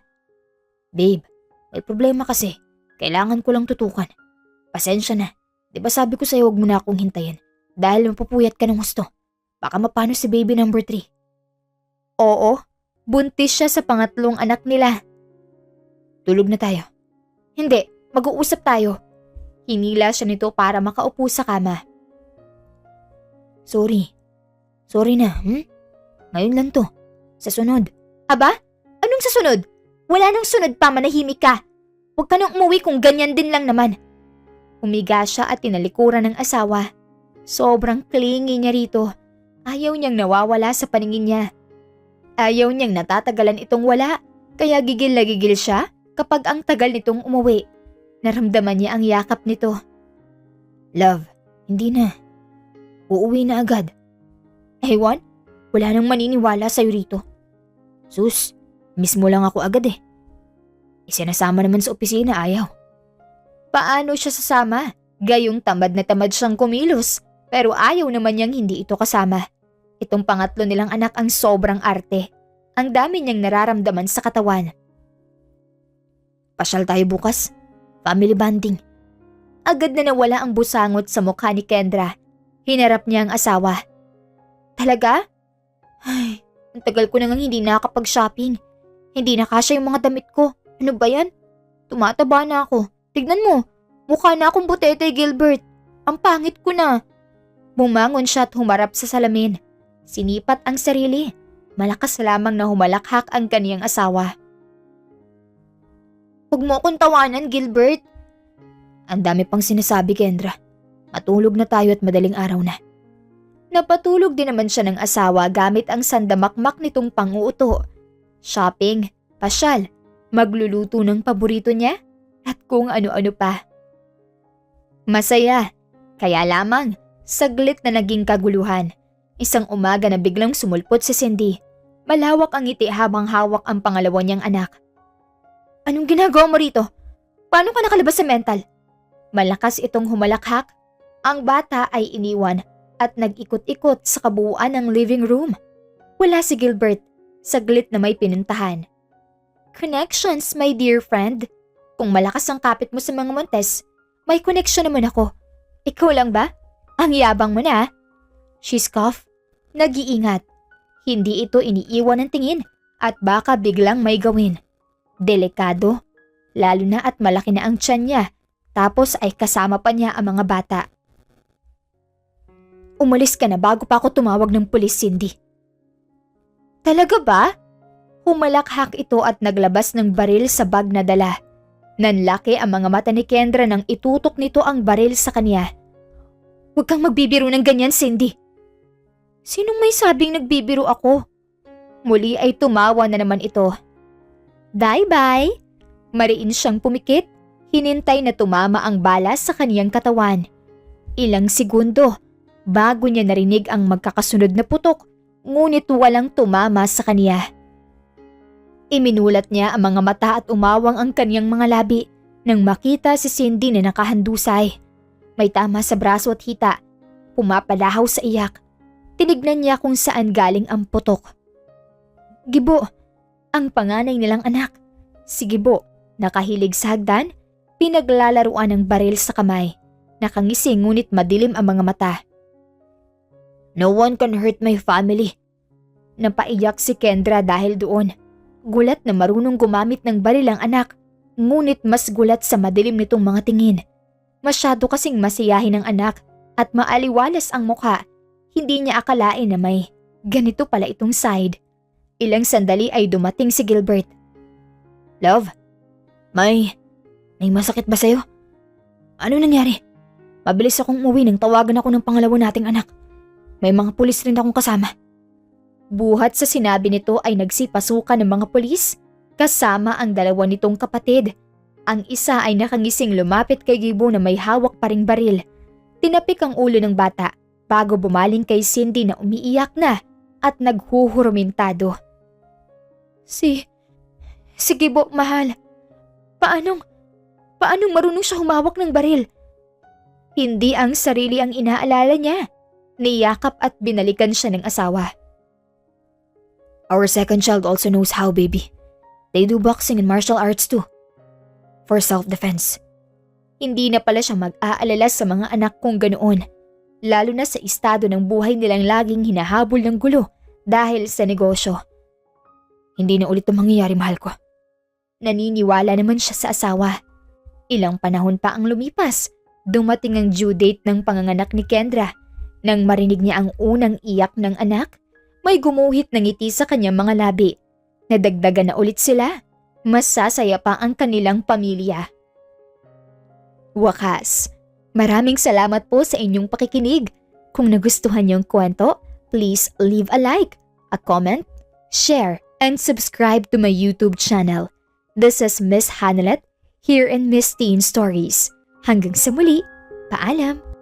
Babe, may problema kasi. Kailangan ko lang tutukan. Pasensya na. Di ba sabi ko sa'yo huwag mo na akong hintayin dahil mapupuyat ka ng gusto. Baka mapano si baby number 3. Oo, buntis siya sa pangatlong anak nila. Tulog na tayo. Hindi, mag-uusap tayo. Hinila siya nito para makaupo sa kama. Sorry na, Ngayon lang to. Sa sunod. Aba? Anong sa sunod? Wala nang sunod pa, manahimik ka. Huwag ka nang umuwi kung ganyan din lang naman. Umiga siya at tinalikuran ng asawa. Sobrang clingy niya rito. Ayaw niyang nawawala sa paningin niya. Ayaw niyang natatagalan itong wala, kaya gigil na gigil siya kapag ang tagal nitong umuwi. Naramdaman niya ang yakap nito. Love, hindi na. Uuwi na agad. Ewan, wala nang maniniwala sa'yo rito. Sus, miss mo lang ako agad eh. Isinasama naman sa opisina, ayaw. Paano siya sasama? Gayong tamad na tamad siyang kumilos, pero ayaw naman niyang hindi ito kasama. Itong pangatlo nilang anak ang sobrang arte. Ang dami niyang nararamdaman sa katawan. Pasyal tayo bukas. Family bonding. Agad na nawala ang busangot sa mukha ni Kendra. Hinarap niya ang asawa. Talaga? Ay, ang tagal ko na nga hindi nakakapag-shopping. Hindi na kasya yung mga damit ko. Ano ba yan? Tumataba na ako. Tignan mo, mukha na akong butete, Gilbert. Ang pangit ko na. Bumangon siya at humarap sa salamin. Sinipat ang sarili. Malakas lamang na humalakhak ang kaniyang asawa. Huwag mo akong tawanan, Gilbert. Ang dami pang sinasabi, Kendra. Matulog na tayo at madaling araw na. Napatulog din naman siya ng asawa gamit ang sandamakmak nitong panguuto. Shopping, pasyal, magluluto ng paborito niya, at kung ano-ano pa. Masaya, kaya lamang, saglit na naging kaguluhan. Isang umaga na biglang sumulpot si Cindy. Malawak ang ngiti habang hawak ang pangalawa niyang anak. Anong ginagawa mo rito? Paano ka nakalabas sa mental? Malakas itong humalakhak. Ang bata ay iniwan at nag-ikot-ikot sa kabuuan ng living room. Wala si Gilbert. Saglit na may pinuntahan. Connections, my dear friend. Kung malakas ang kapit mo sa mga Montes, may connection naman ako. Ikaw lang ba? Ang yabang mo na. She scoffed. Nag-iingat. Hindi ito iniiwan ng tingin at baka biglang may gawin. Delikado. Lalo na at malaki na ang tiyan niya. Tapos ay kasama pa niya ang mga bata. Umalis ka na bago pa ako tumawag ng pulis, Cindy. Talaga ba? Humalakhak ito at naglabas ng baril sa bag na dala. Nanlaki ang mga mata ni Kendra nang itutok nito ang baril sa kanya. Huwag kang magbibiro ng ganyan, Cindy. Sinong may sabing nagbibiro ako? Muli ay tumawa na naman ito. Bye-bye. Mariin siyang pumikit. Hinintay na tumama ang bala sa kaniyang katawan. Ilang segundo bago niya narinig ang magkakasunod na putok, ngunit walang tumama sa kaniya. Iminulat niya ang mga mata at umawang ang kaniyang mga labi nang makita si Cindy na nakahandusay. May tama sa braso at hita. Pumapalahaw sa iyak. Tinignan niya kung saan galing ang putok. Gibo, ang panganay nilang anak. Si Gibo, nakahilig sa hagdan, pinaglalaruan ng baril sa kamay. Nakangisi ngunit madilim ang mga mata. No one can hurt my family. Napaiyak si Kendra dahil doon. Gulat na marunong gumamit ng baril ang anak, ngunit mas gulat sa madilim nitong mga tingin. Masyado kasing masiyahin ang anak at maaliwalas ang mukha. Hindi niya akalain na may ganito pala itong side. Ilang sandali ay dumating si Gilbert. Love, may masakit ba sa'yo? Ano nangyari? Mabilis akong umuwi nang tawagan ako ng pangalawa nating anak. May mga pulis rin akong kasama. Buhat sa sinabi nito ay nagsipasukan ng mga pulis kasama ang dalawa nitong kapatid. Ang isa ay nakangising lumapit kay Gibo na may hawak pa ring baril. Tinapik ang ulo ng bata bago bumaling kay Cindy na umiiyak na at naghuhurumintado. Si Gibo, mahal. Paanong marunong siya humawak ng baril? Hindi ang sarili ang inaalala niya. Niyakap at binalikan siya ng asawa. Our second child also knows how, baby. They do boxing and martial arts too. For self-defense. Hindi na pala siya mag-aalala sa mga anak kung ganoon. Lalo na sa estado ng buhay nilang laging hinahabol ng gulo dahil sa negosyo. Hindi na ulit ang mangyayari, mahal ko. Naniniwala naman siya sa asawa. Ilang panahon pa ang lumipas. Dumating ang due date ng panganganak ni Kendra. Nang marinig niya ang unang iyak ng anak, may gumuhit ng ngiti sa kanyang mga labi. Nadagdagan na ulit sila. Mas sasaya pa ang kanilang pamilya. Wakas, maraming salamat po sa inyong pakikinig. Kung nagustuhan niyong kwento, please leave a like, a comment, share, and subscribe to my YouTube channel. This is Miss Hanelet, here in Miss Teen Stories. Hanggang sa muli, paalam!